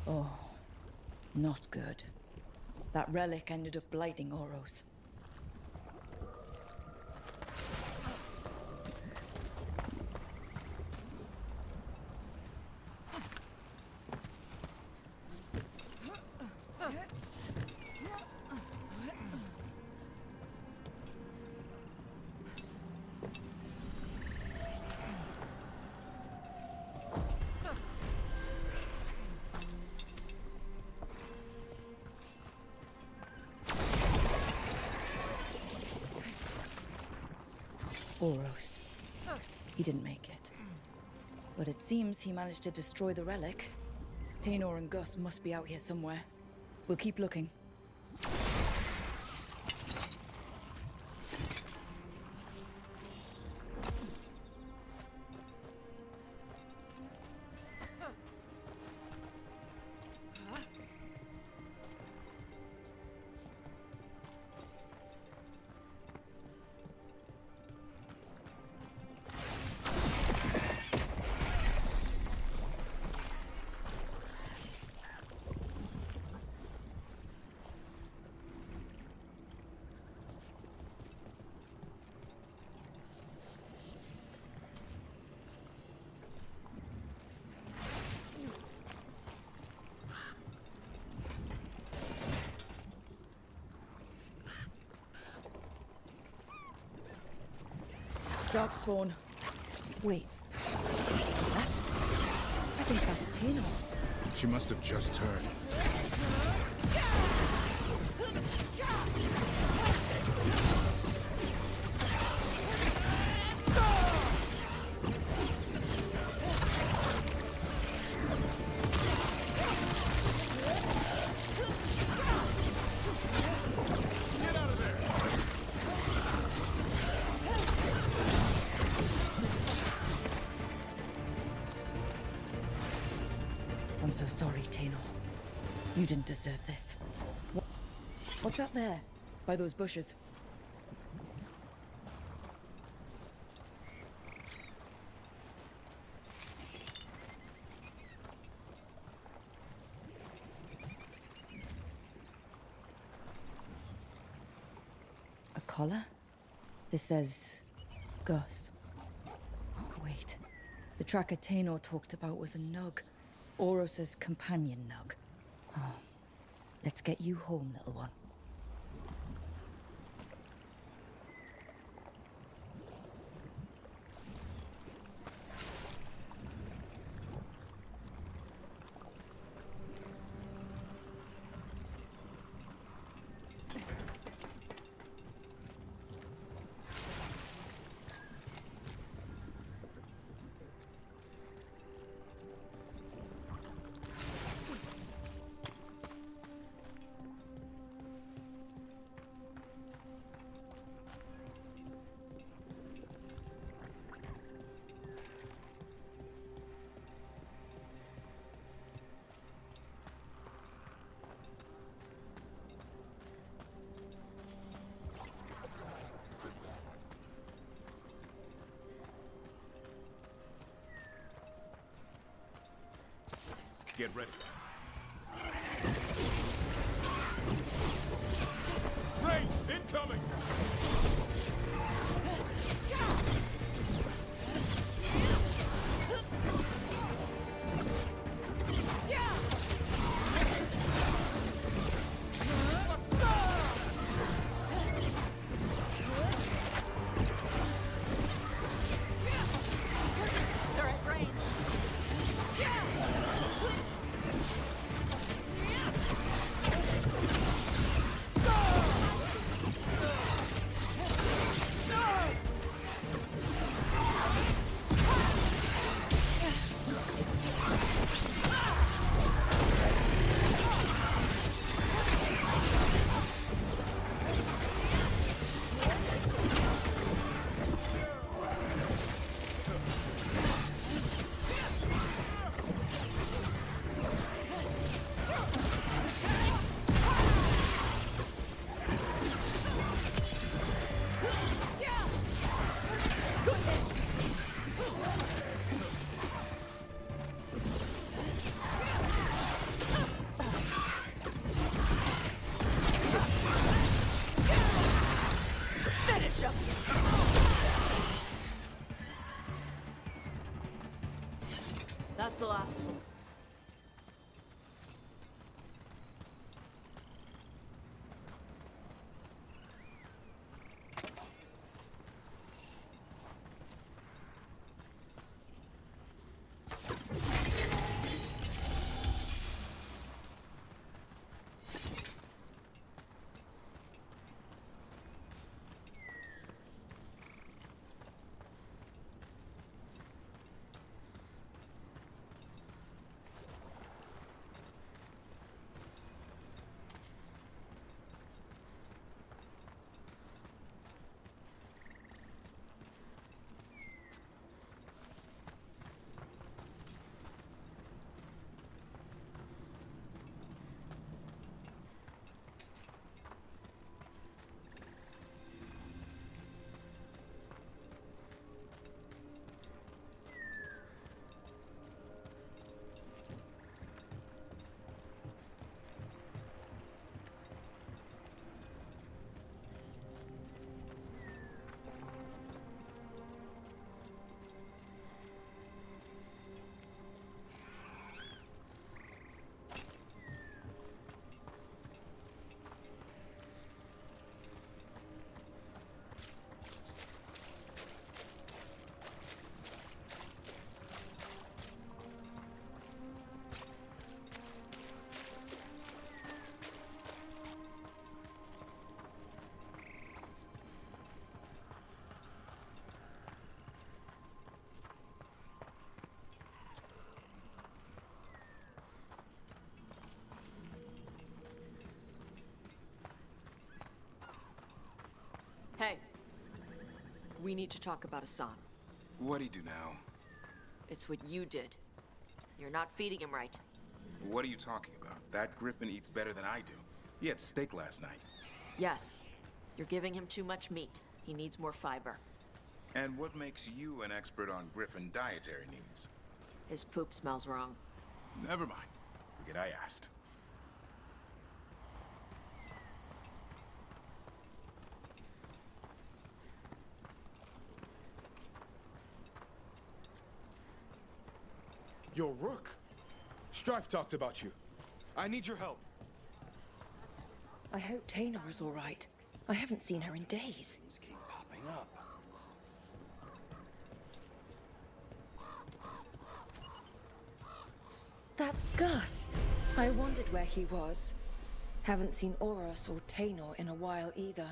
Oh, not good. That relic ended up blighting Oros. Oros. He didn't make it. But it seems he managed to destroy the relic. Tainor and Gus must be out here somewhere. We'll keep looking. Darkspawn. Wait. Is that? That's think that's Tino. She must have just turned. I'm so sorry, Tano. You didn't deserve this. What's up there? By those bushes? A collar? This says... Gus. Oh, wait. The tracker Tano talked about was a nug. Oros's companion nug. Oh. Let's get you home, little one. Get ready. Race incoming! That's the last of them. We need to talk about Hassan. What'd he do now? It's what you did. You're not feeding him right. What are you talking about? That griffin eats better than I do. He had steak last night. Yes. You're giving him too much meat. He needs more fiber. And what makes you an expert on griffin dietary needs? His poop smells wrong. Never mind. Forget I asked. Yo, Rook. Strife talked about you. I need your help. I hope Taynor is all right. I haven't seen her in days. Things keep popping up. That's Gus. I wondered where he was. Haven't seen Oros or Taynor in a while either.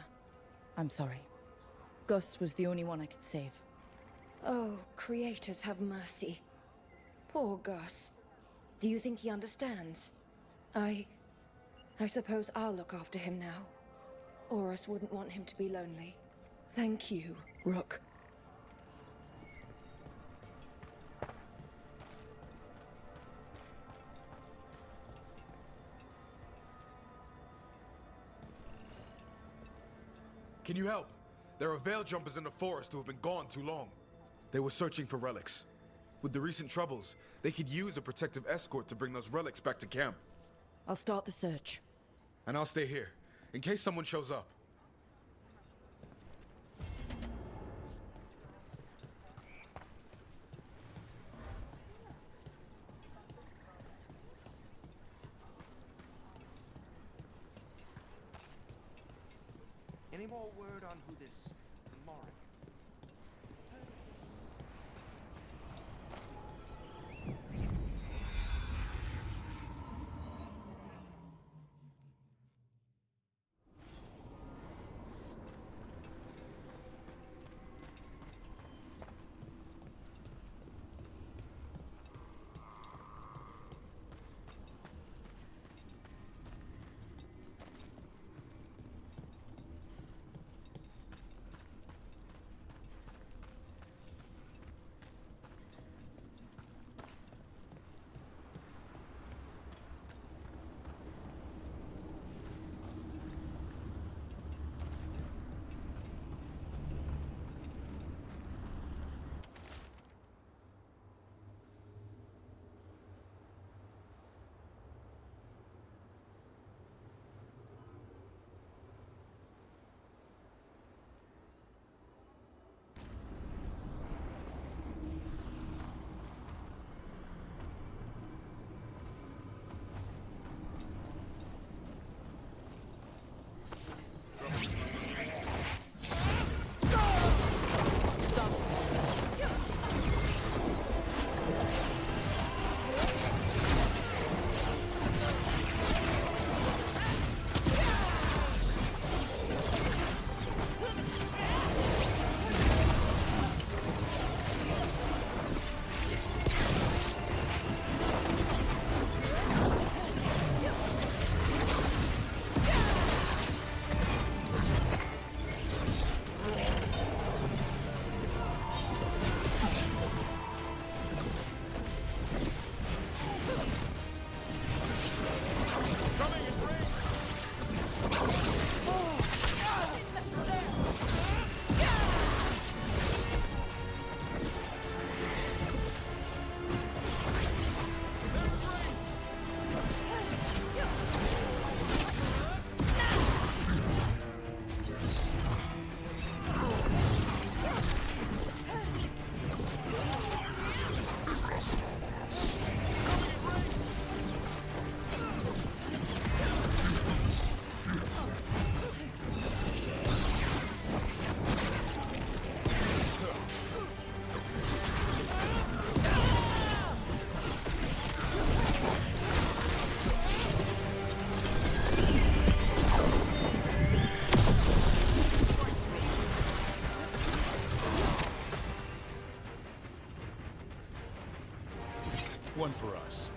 I'm sorry. Gus was the only one I could save. Oh, creators have mercy. Poor Gus. Do you think he understands? I suppose I'll look after him now. Oros wouldn't want him to be lonely. Thank you, Rook. Can you help? There are veil jumpers in the forest who have been gone too long. They were searching for relics. With the recent troubles, they could use a protective escort to bring those relics back to camp. I'll start the search. And I'll stay here, in case someone shows up. Any more word on who this Morik? One for us.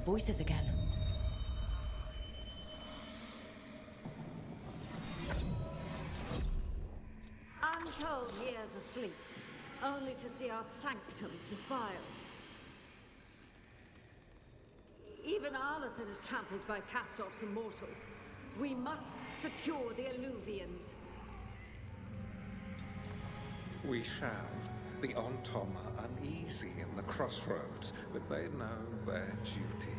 voices again. Untold years asleep, only to see our sanctums defiled. Even Arlathan is trampled by cast-offs and mortals. We must secure the Alluvians. We shall. The Ontom are uneasy in the crossroads, but they know their duty.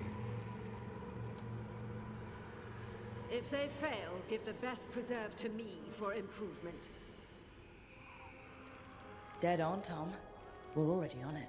If they fail, give the best preserve to me for improvement. Dead on, Tom. We're already on it.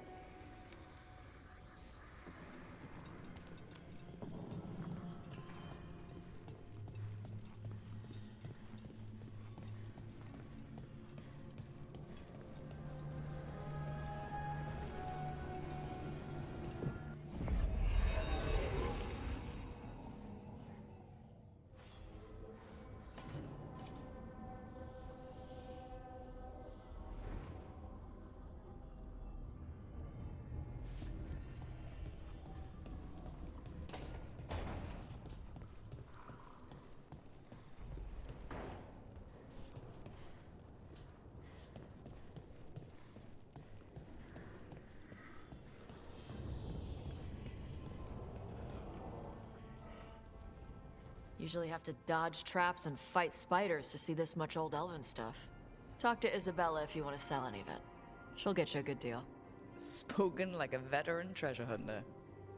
Usually have to dodge traps and fight spiders to see this much old elven stuff. Talk to Isabella if you want to sell any of it. She'll get you a good deal. Spoken like a veteran treasure hunter.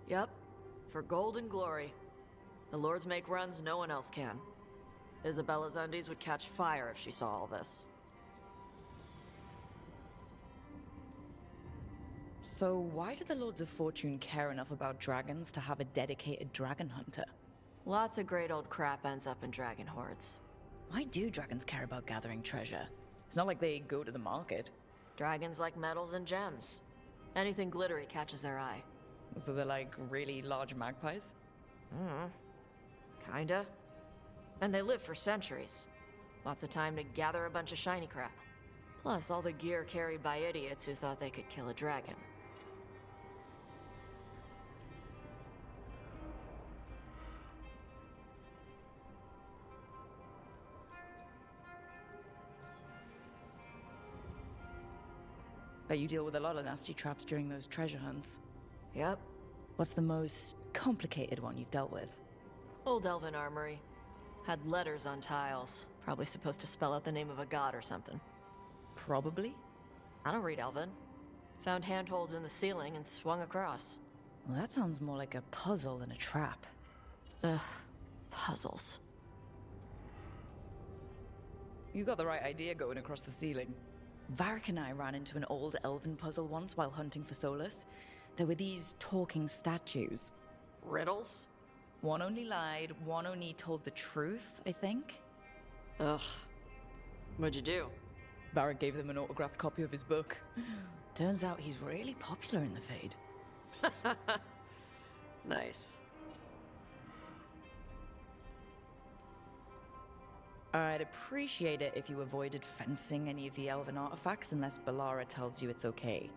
Yep, for gold and glory. The lords make runs no one else can. Isabella's undies would catch fire if she saw all this. So why do the Lords of Fortune care enough about dragons to have a dedicated dragon hunter? Lots of great old crap ends up in dragon hordes. Why do dragons care about gathering treasure? It's not like they go to the market. Dragons like metals and gems. Anything glittery catches their eye. So they're like really large magpies? Kinda. And they live for centuries. Lots of time to gather a bunch of shiny crap. Plus all the gear carried by idiots who thought they could kill a dragon. Bet you deal with a lot of nasty traps during those treasure hunts. Yep. What's the most complicated one you've dealt with? Old elven armory. Had letters on tiles. Probably supposed to spell out the name of a god or something. Probably? I don't read elven. Found handholds in the ceiling and swung across. Well, that sounds more like a puzzle than a trap. Ugh. Puzzles. You got the right idea going across the ceiling. Varric and I ran into an old elven puzzle once while hunting for Solus. There were these talking statues. Riddles? One only lied, one only told the truth, I think. Ugh. What'd you do? Varric gave them an autographed copy of his book. Turns out he's really popular in the Fade. Nice. I'd appreciate it if you avoided fencing any of the elven artifacts unless Balara tells you it's okay.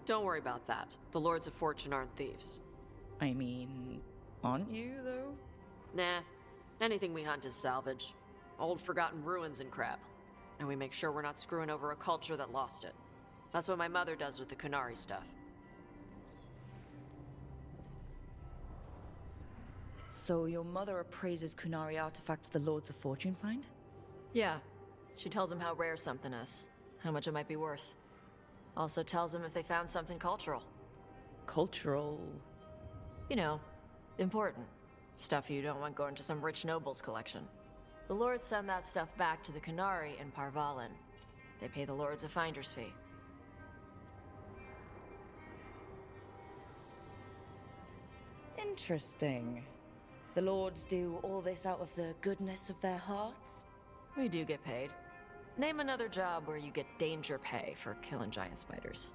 Don't worry about that. The Lords of Fortune aren't thieves. I mean, aren't you, though? Nah. Anything we hunt is salvage. Old forgotten ruins and crap. And we make sure we're not screwing over a culture that lost it. That's what my mother does with the Kunari stuff. So your mother appraises Kunari artifacts the Lords of Fortune find? Yeah. She tells them how rare something is. How much it might be worth. Also tells them if they found something cultural. Cultural? You know, important. Stuff you don't want going to some rich noble's collection. The Lords send that stuff back to the Kunari in Parvalin. They pay the Lords a finder's fee. Interesting. The Lords do all this out of the goodness of their hearts? We do get paid. Name another job where you get danger pay for killing giant spiders.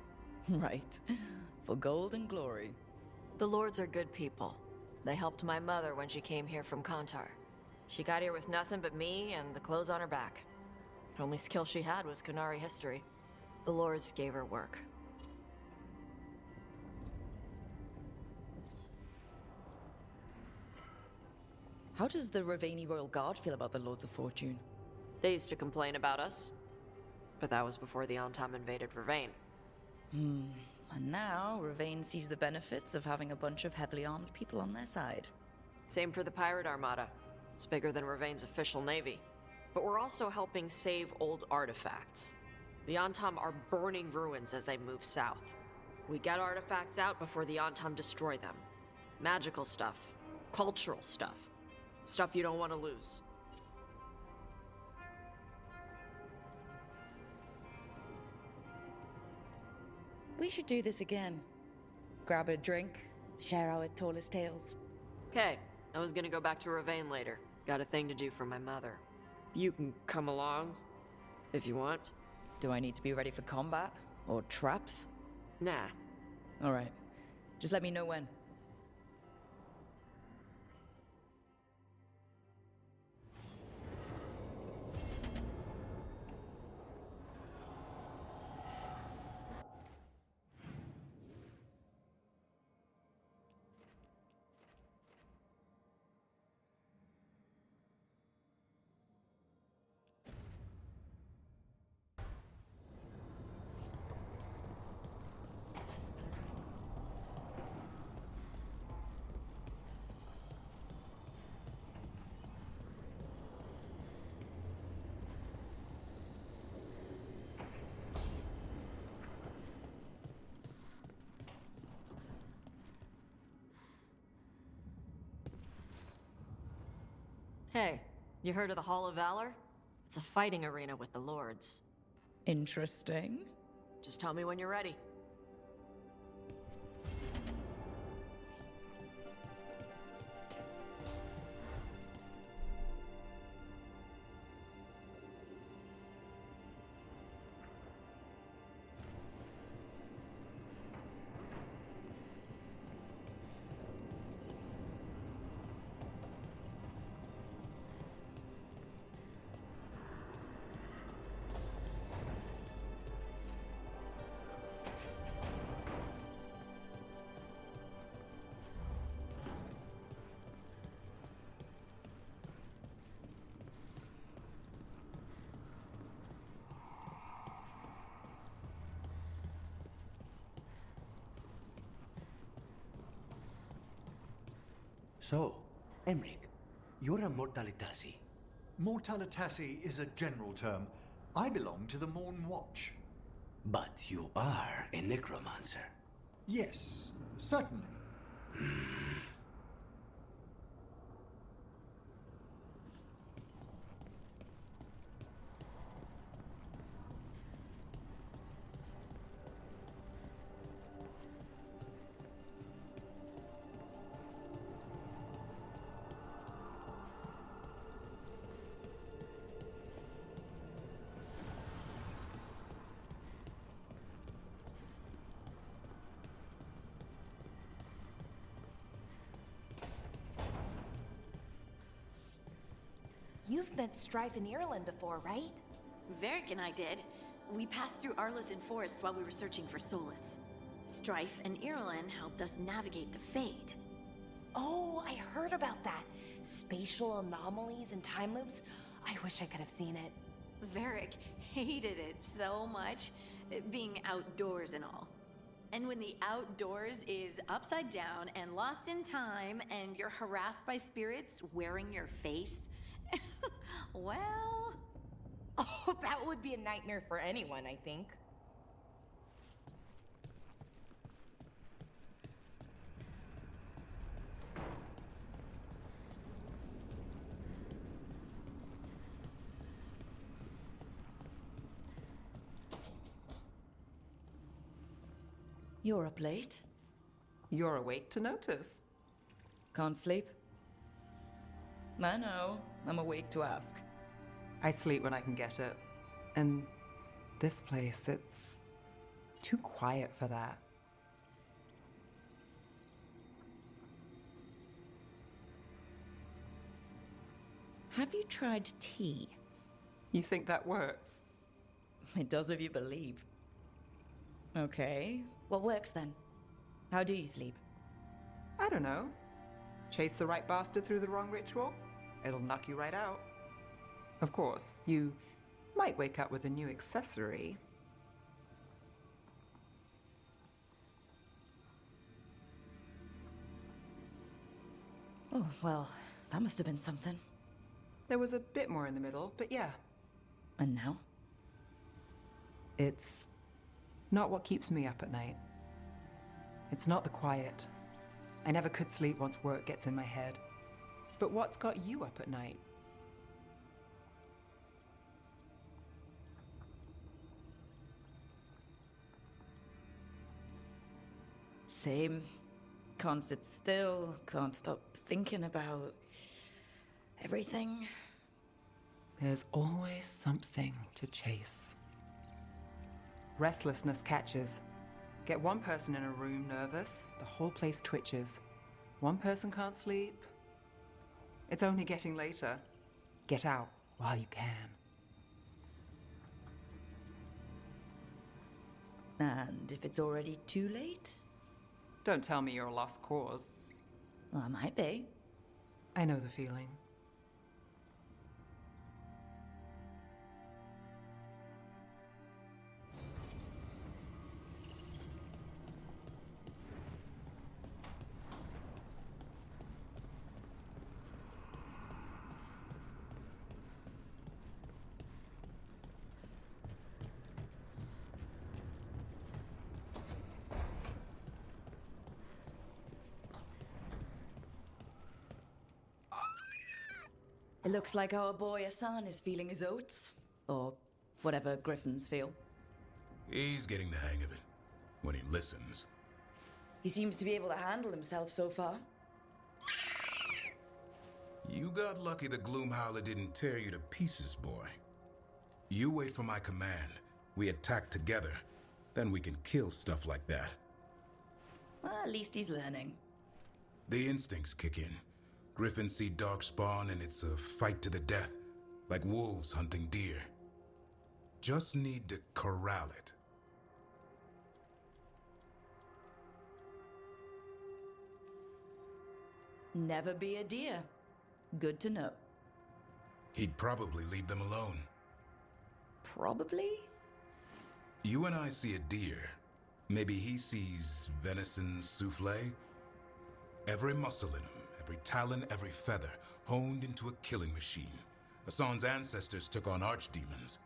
Right. For gold and glory. The Lords are good people. They helped my mother when she came here from Kontar. She got here with nothing but me and the clothes on her back. Only skill she had was Kunari history. The Lords gave her work. How does the Ravani Royal Guard feel about the Lords of Fortune? They used to complain about us, but that was before the Antam invaded Ravane. And now, Ravane sees the benefits of having a bunch of heavily armed people on their side. Same for the Pirate Armada. It's bigger than Ravane's official navy. But we're also helping save old artifacts. The Antam are burning ruins as they move south. We get artifacts out before the Antam destroy them. Magical stuff, cultural stuff, stuff you don't want to lose. We should do this again. Grab a drink, share our tallest tales. Okay, I was gonna go back to Ravane later. Got a thing to do for my mother. You can come along, if you want. Do I need to be ready for combat? Or traps? Nah. Alright. Just let me know when. Hey, you heard of the Hall of Valor? It's a fighting arena with the Lords. Interesting. Just tell me when you're ready. So, Emric, you're a Mortalitasi. Mortalitasi is a general term. I belong to the Morn Watch. But you are a necromancer. Yes, certainly. You've met Strife in Ireland before, right? Varric and I did. We passed through Arlethan Forest while we were searching for Solus. Strife and Irulan helped us navigate the Fade. Oh, I heard about that. Spatial anomalies and time loops. I wish I could have seen it. Varric hated it so much, being outdoors and all. And when the outdoors is upside down and lost in time and you're harassed by spirits wearing your face, well... Oh, that would be a nightmare for anyone, I think. You're up late. You're awake to notice. Can't sleep? I know. I'm awake to ask. I sleep when I can get it. And this place, it's too quiet for that. Have you tried tea? You think that works? It does if you believe. Okay. What works then? How do you sleep? I don't know. Chase the right bastard through the wrong ritual? It'll knock you right out. Of course, you might wake up with a new accessory. Oh, well, that must have been something. There was a bit more in the middle, but yeah. And now? It's not what keeps me up at night. It's not the quiet. I never could sleep once work gets in my head. But what's got you up at night? Same. Can't sit still, can't stop thinking about everything. There's always something to chase. Restlessness catches. Get one person in a room nervous, the whole place twitches. One person can't sleep. It's only getting later. Get out while you can. And if it's already too late? Don't tell me you're a lost cause. Well, I might be. I know the feeling. It looks like our boy Hassan is feeling his oats. Or whatever griffins feel. He's getting the hang of it. When he listens. He seems to be able to handle himself so far. You got lucky the Gloomhowler didn't tear you to pieces, boy. You wait for my command. We attack together. Then we can kill stuff like that. Well, at least he's learning. The instincts kick in. Griffins see darkspawn and it's a fight to the death. Like wolves hunting deer. Just need to corral it. Never be a deer. Good to know. He'd probably leave them alone. Probably? You and I see a deer. Maybe he sees venison souffle. Every muscle in him, every talon, every feather, honed into a killing machine. Hassan's ancestors took on archdemons.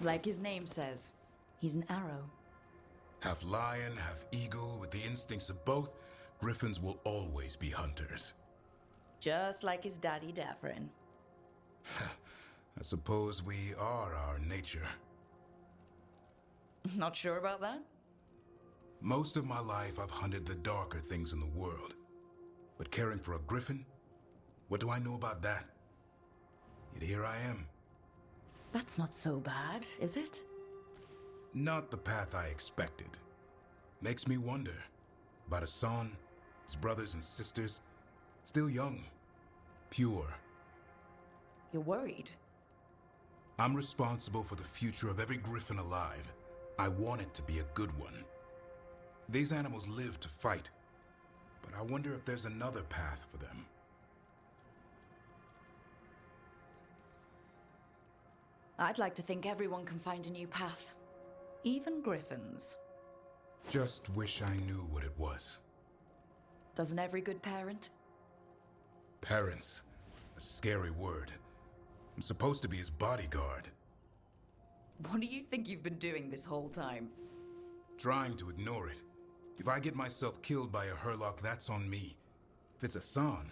Like his name says, he's an arrow. Half lion, half eagle, with the instincts of both, griffins will always be hunters. Just like his daddy Davrin. I suppose we are our nature. Not sure about that? Most of my life I've hunted the darker things in the world. But caring for a griffin? What do I know about that? Yet here I am. That's not so bad, is it? Not the path I expected. Makes me wonder about Hassan, his brothers and sisters, still young, pure. You're worried? I'm responsible for the future of every griffin alive. I want it to be a good one. These animals live to fight, but I wonder if there's another path for them. I'd like to think everyone can find a new path. Even griffins. Just wish I knew what it was. Doesn't every good parent? Parents. A scary word. I'm supposed to be his bodyguard. What do you think you've been doing this whole time? Trying to ignore it. If I get myself killed by a Hurlock, that's on me. If it's Hassan,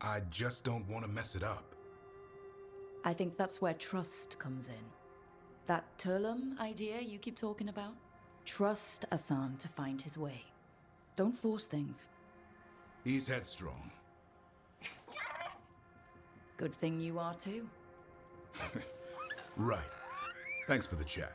I just don't want to mess it up. I think that's where trust comes in. That Turlum idea you keep talking about? Trust Hassan to find his way. Don't force things. He's headstrong. Good thing you are too. Right. Thanks for the chat.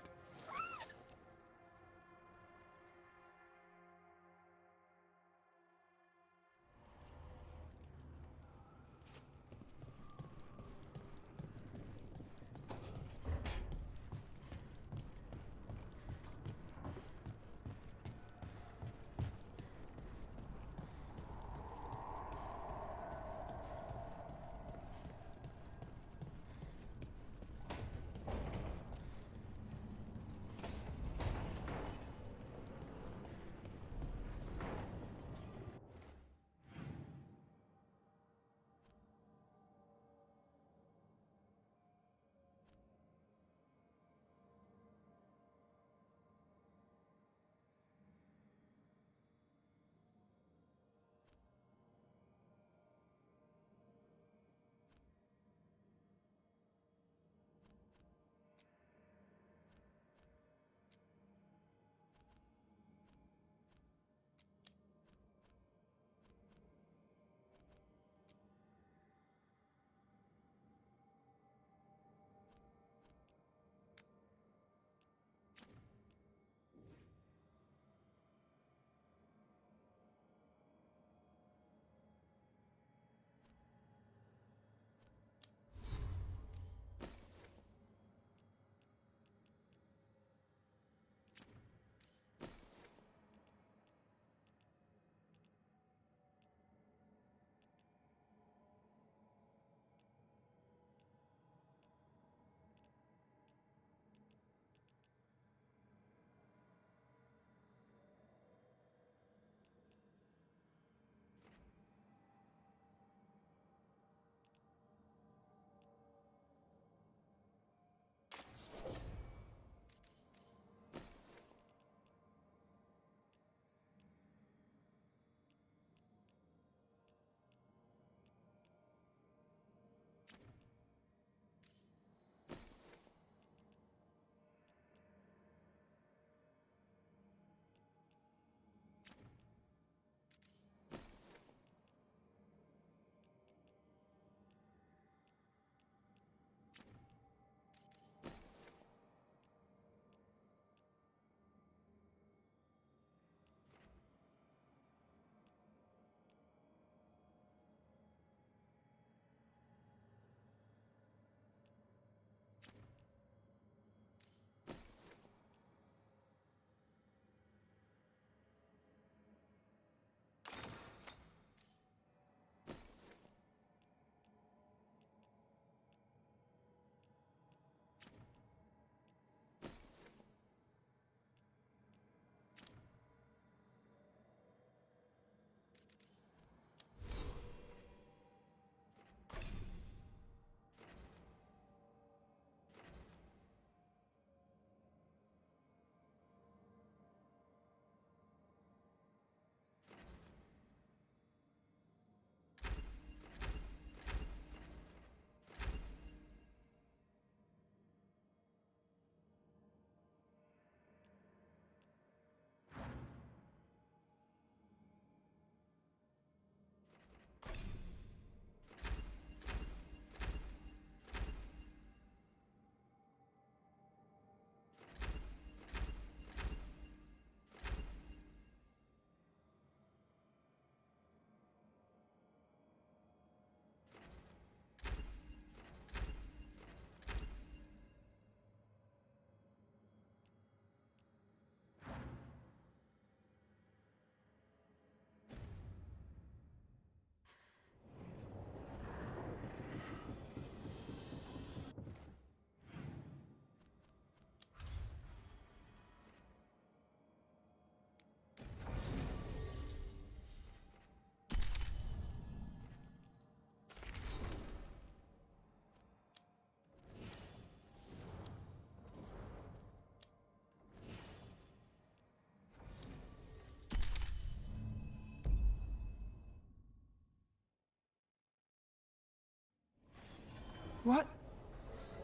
What?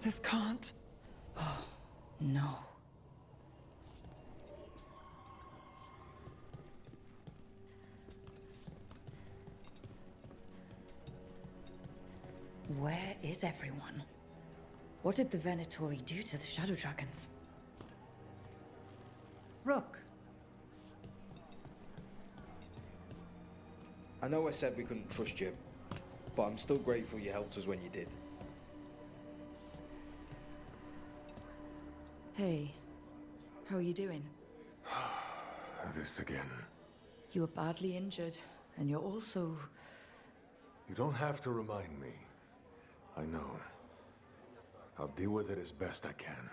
This can't... Oh, no. Where is everyone? What did the Venatori do to the Shadow Dragons? Rook. I know I said we couldn't trust you, but I'm still grateful you helped us when you did. Hey, how are you doing? This again. You were badly injured, and you're also... You don't have to remind me. I know. I'll deal with it as best I can.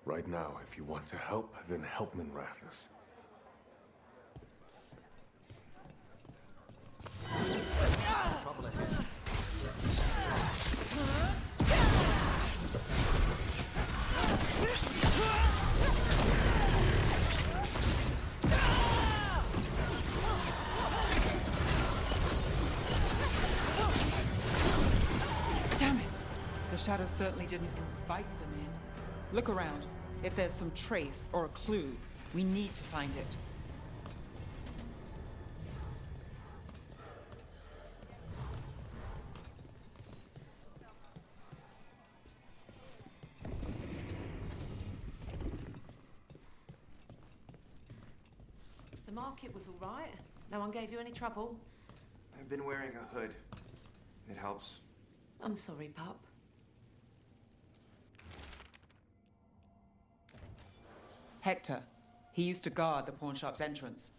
Right now, if you want to help, then help Minrathous. Damn it! The Shadows certainly didn't invite them in. Look around. If there's some trace or a clue, we need to find it. The market was all right. No one gave you any trouble. I've been wearing a hood. It helps. I'm sorry, pup. Hector. He used to guard the pawn shop's entrance.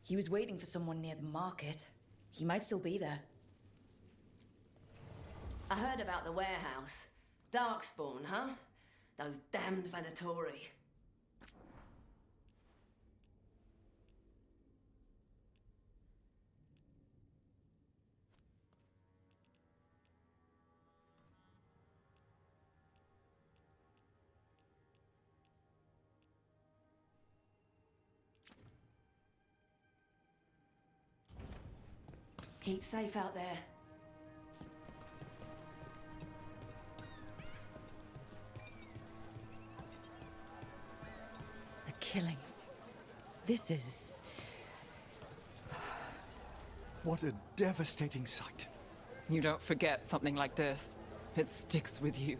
He was waiting for someone near the market. He might still be there. I heard about the warehouse. Darkspawn, huh? Those damned Venatori. Keep safe out there. The killings. This is... What a devastating sight. You don't forget something like this. It sticks with you.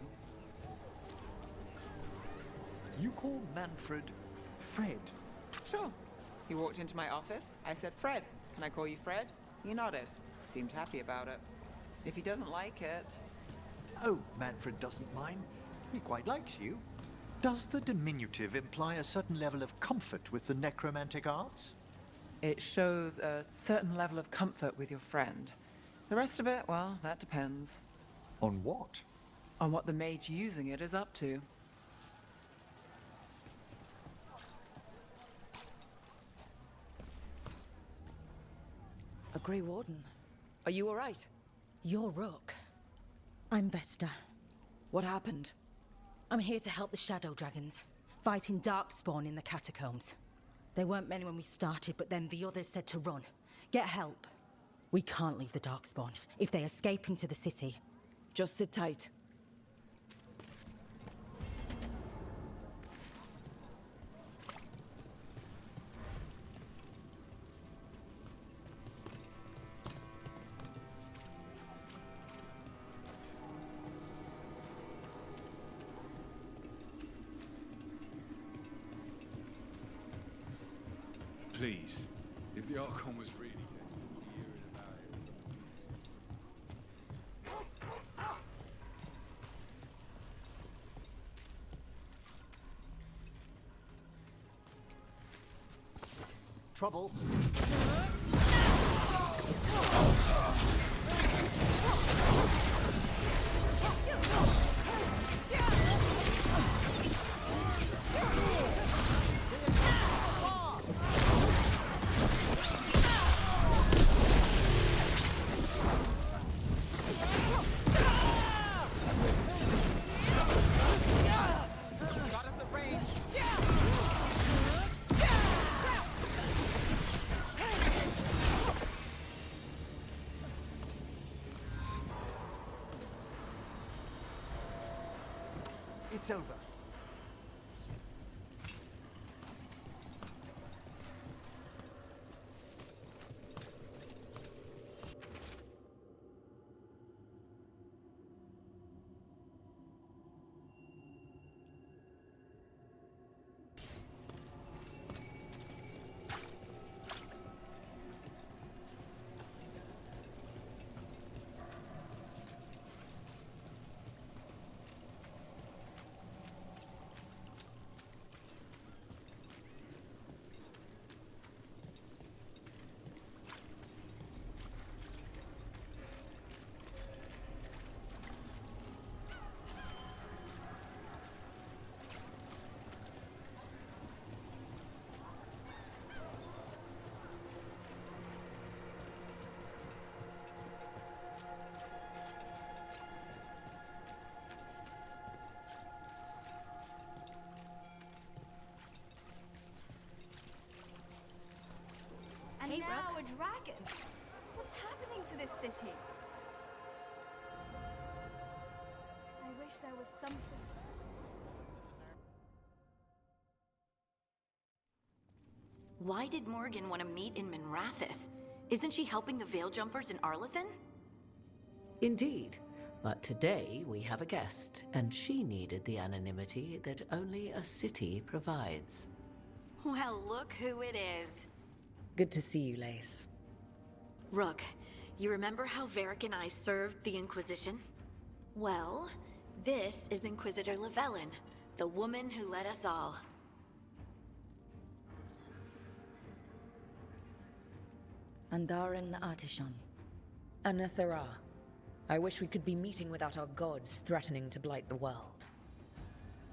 You call Manfred Fred? Sure. He walked into my office. I said, Fred, can I call you Fred? He nodded. Seemed happy about it. If he doesn't like it... Oh, Manfred doesn't mind. He quite likes you. Does the diminutive imply a certain level of comfort with the necromantic arts? It shows a certain level of comfort with your friend. The rest of it, well, that depends. On what? On what the mage using it is up to. A Grey Warden. Are you all right? You're Rook. I'm Vesta. What happened? I'm here to help the Shadow Dragons, fighting Darkspawn in the catacombs. There weren't many when we started, but then the others said to run. Get help. We can't leave the Darkspawn. If they escape into the city... Just sit tight. Please, if the Archon was really dead, we'll be hearing about it. Trouble. it's over. And Hey, now Rook. a dragon. What's happening to this city? I wish there was something. Why did Morgan want to meet in Minrathous? Isn't she helping the Veil Jumpers in Arlathan? Indeed. But today we have a guest, and she needed the anonymity that only a city provides. Well, look who it is. Good to see you, Lace. Rook, you remember how Varric and I served the Inquisition? Well, this is Inquisitor Llewellyn, the woman who led us all. Andaran Artishan. Anathara. I wish we could be meeting without our gods threatening to blight the world.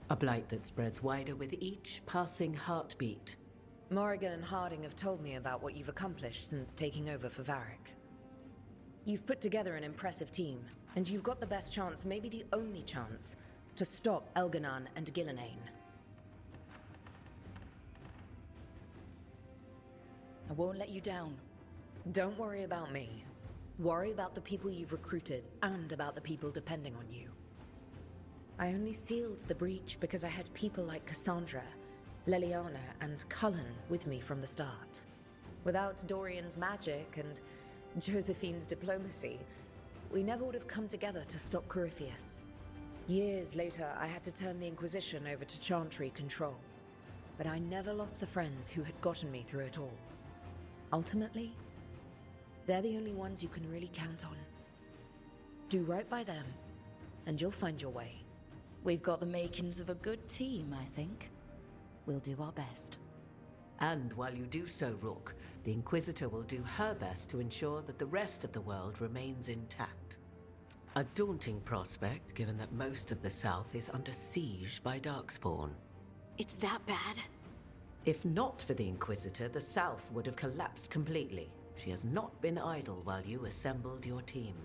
A blight that spreads wider with each passing heartbeat. Morrigan and Harding have told me about what you've accomplished since taking over for Varric. You've put together an impressive team, and you've got the best chance, maybe the only chance, to stop Elganon and Gillenane. I won't let you down. Don't worry about me. Worry about the people you've recruited, and about the people depending on you. I only sealed the breach because I had people like Cassandra, Leliana, and Cullen with me from the start. Without Dorian's magic and Josephine's diplomacy, we never would have come together to stop Corypheus. Years later, I had to turn the Inquisition over to Chantry control. But I never lost the friends who had gotten me through it all. Ultimately, they're the only ones you can really count on. Do right by them, and you'll find your way. We've got the makings of a good team, I think. We'll do our best. And while you do so, Rook, the Inquisitor will do her best to ensure that the rest of the world remains intact. A daunting prospect, given that most of the South is under siege by Darkspawn. It's that bad? If not for the Inquisitor, the South would have collapsed completely. She has not been idle while you assembled your team.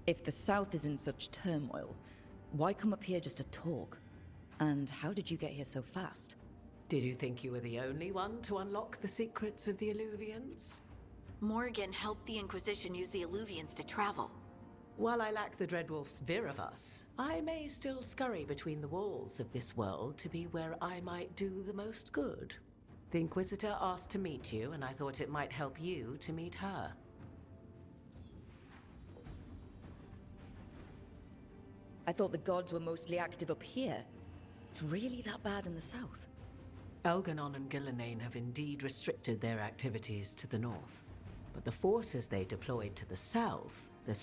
If the South is in such turmoil, why come up here just to talk? And how did you get here so fast? Did you think you were the only one to unlock the secrets of the Illuvians? Morgan helped the Inquisition use the Illuvians to travel. While I lack the Dreadwolf's Viravus, I may still scurry between the walls of this world to be where I might do the most good. The Inquisitor asked to meet you, and I thought it might help you to meet her. I thought the gods were mostly active up here. It's really that bad in the south? Elganon and Gillenane have indeed restricted their activities to the north. But the forces they deployed to the south, the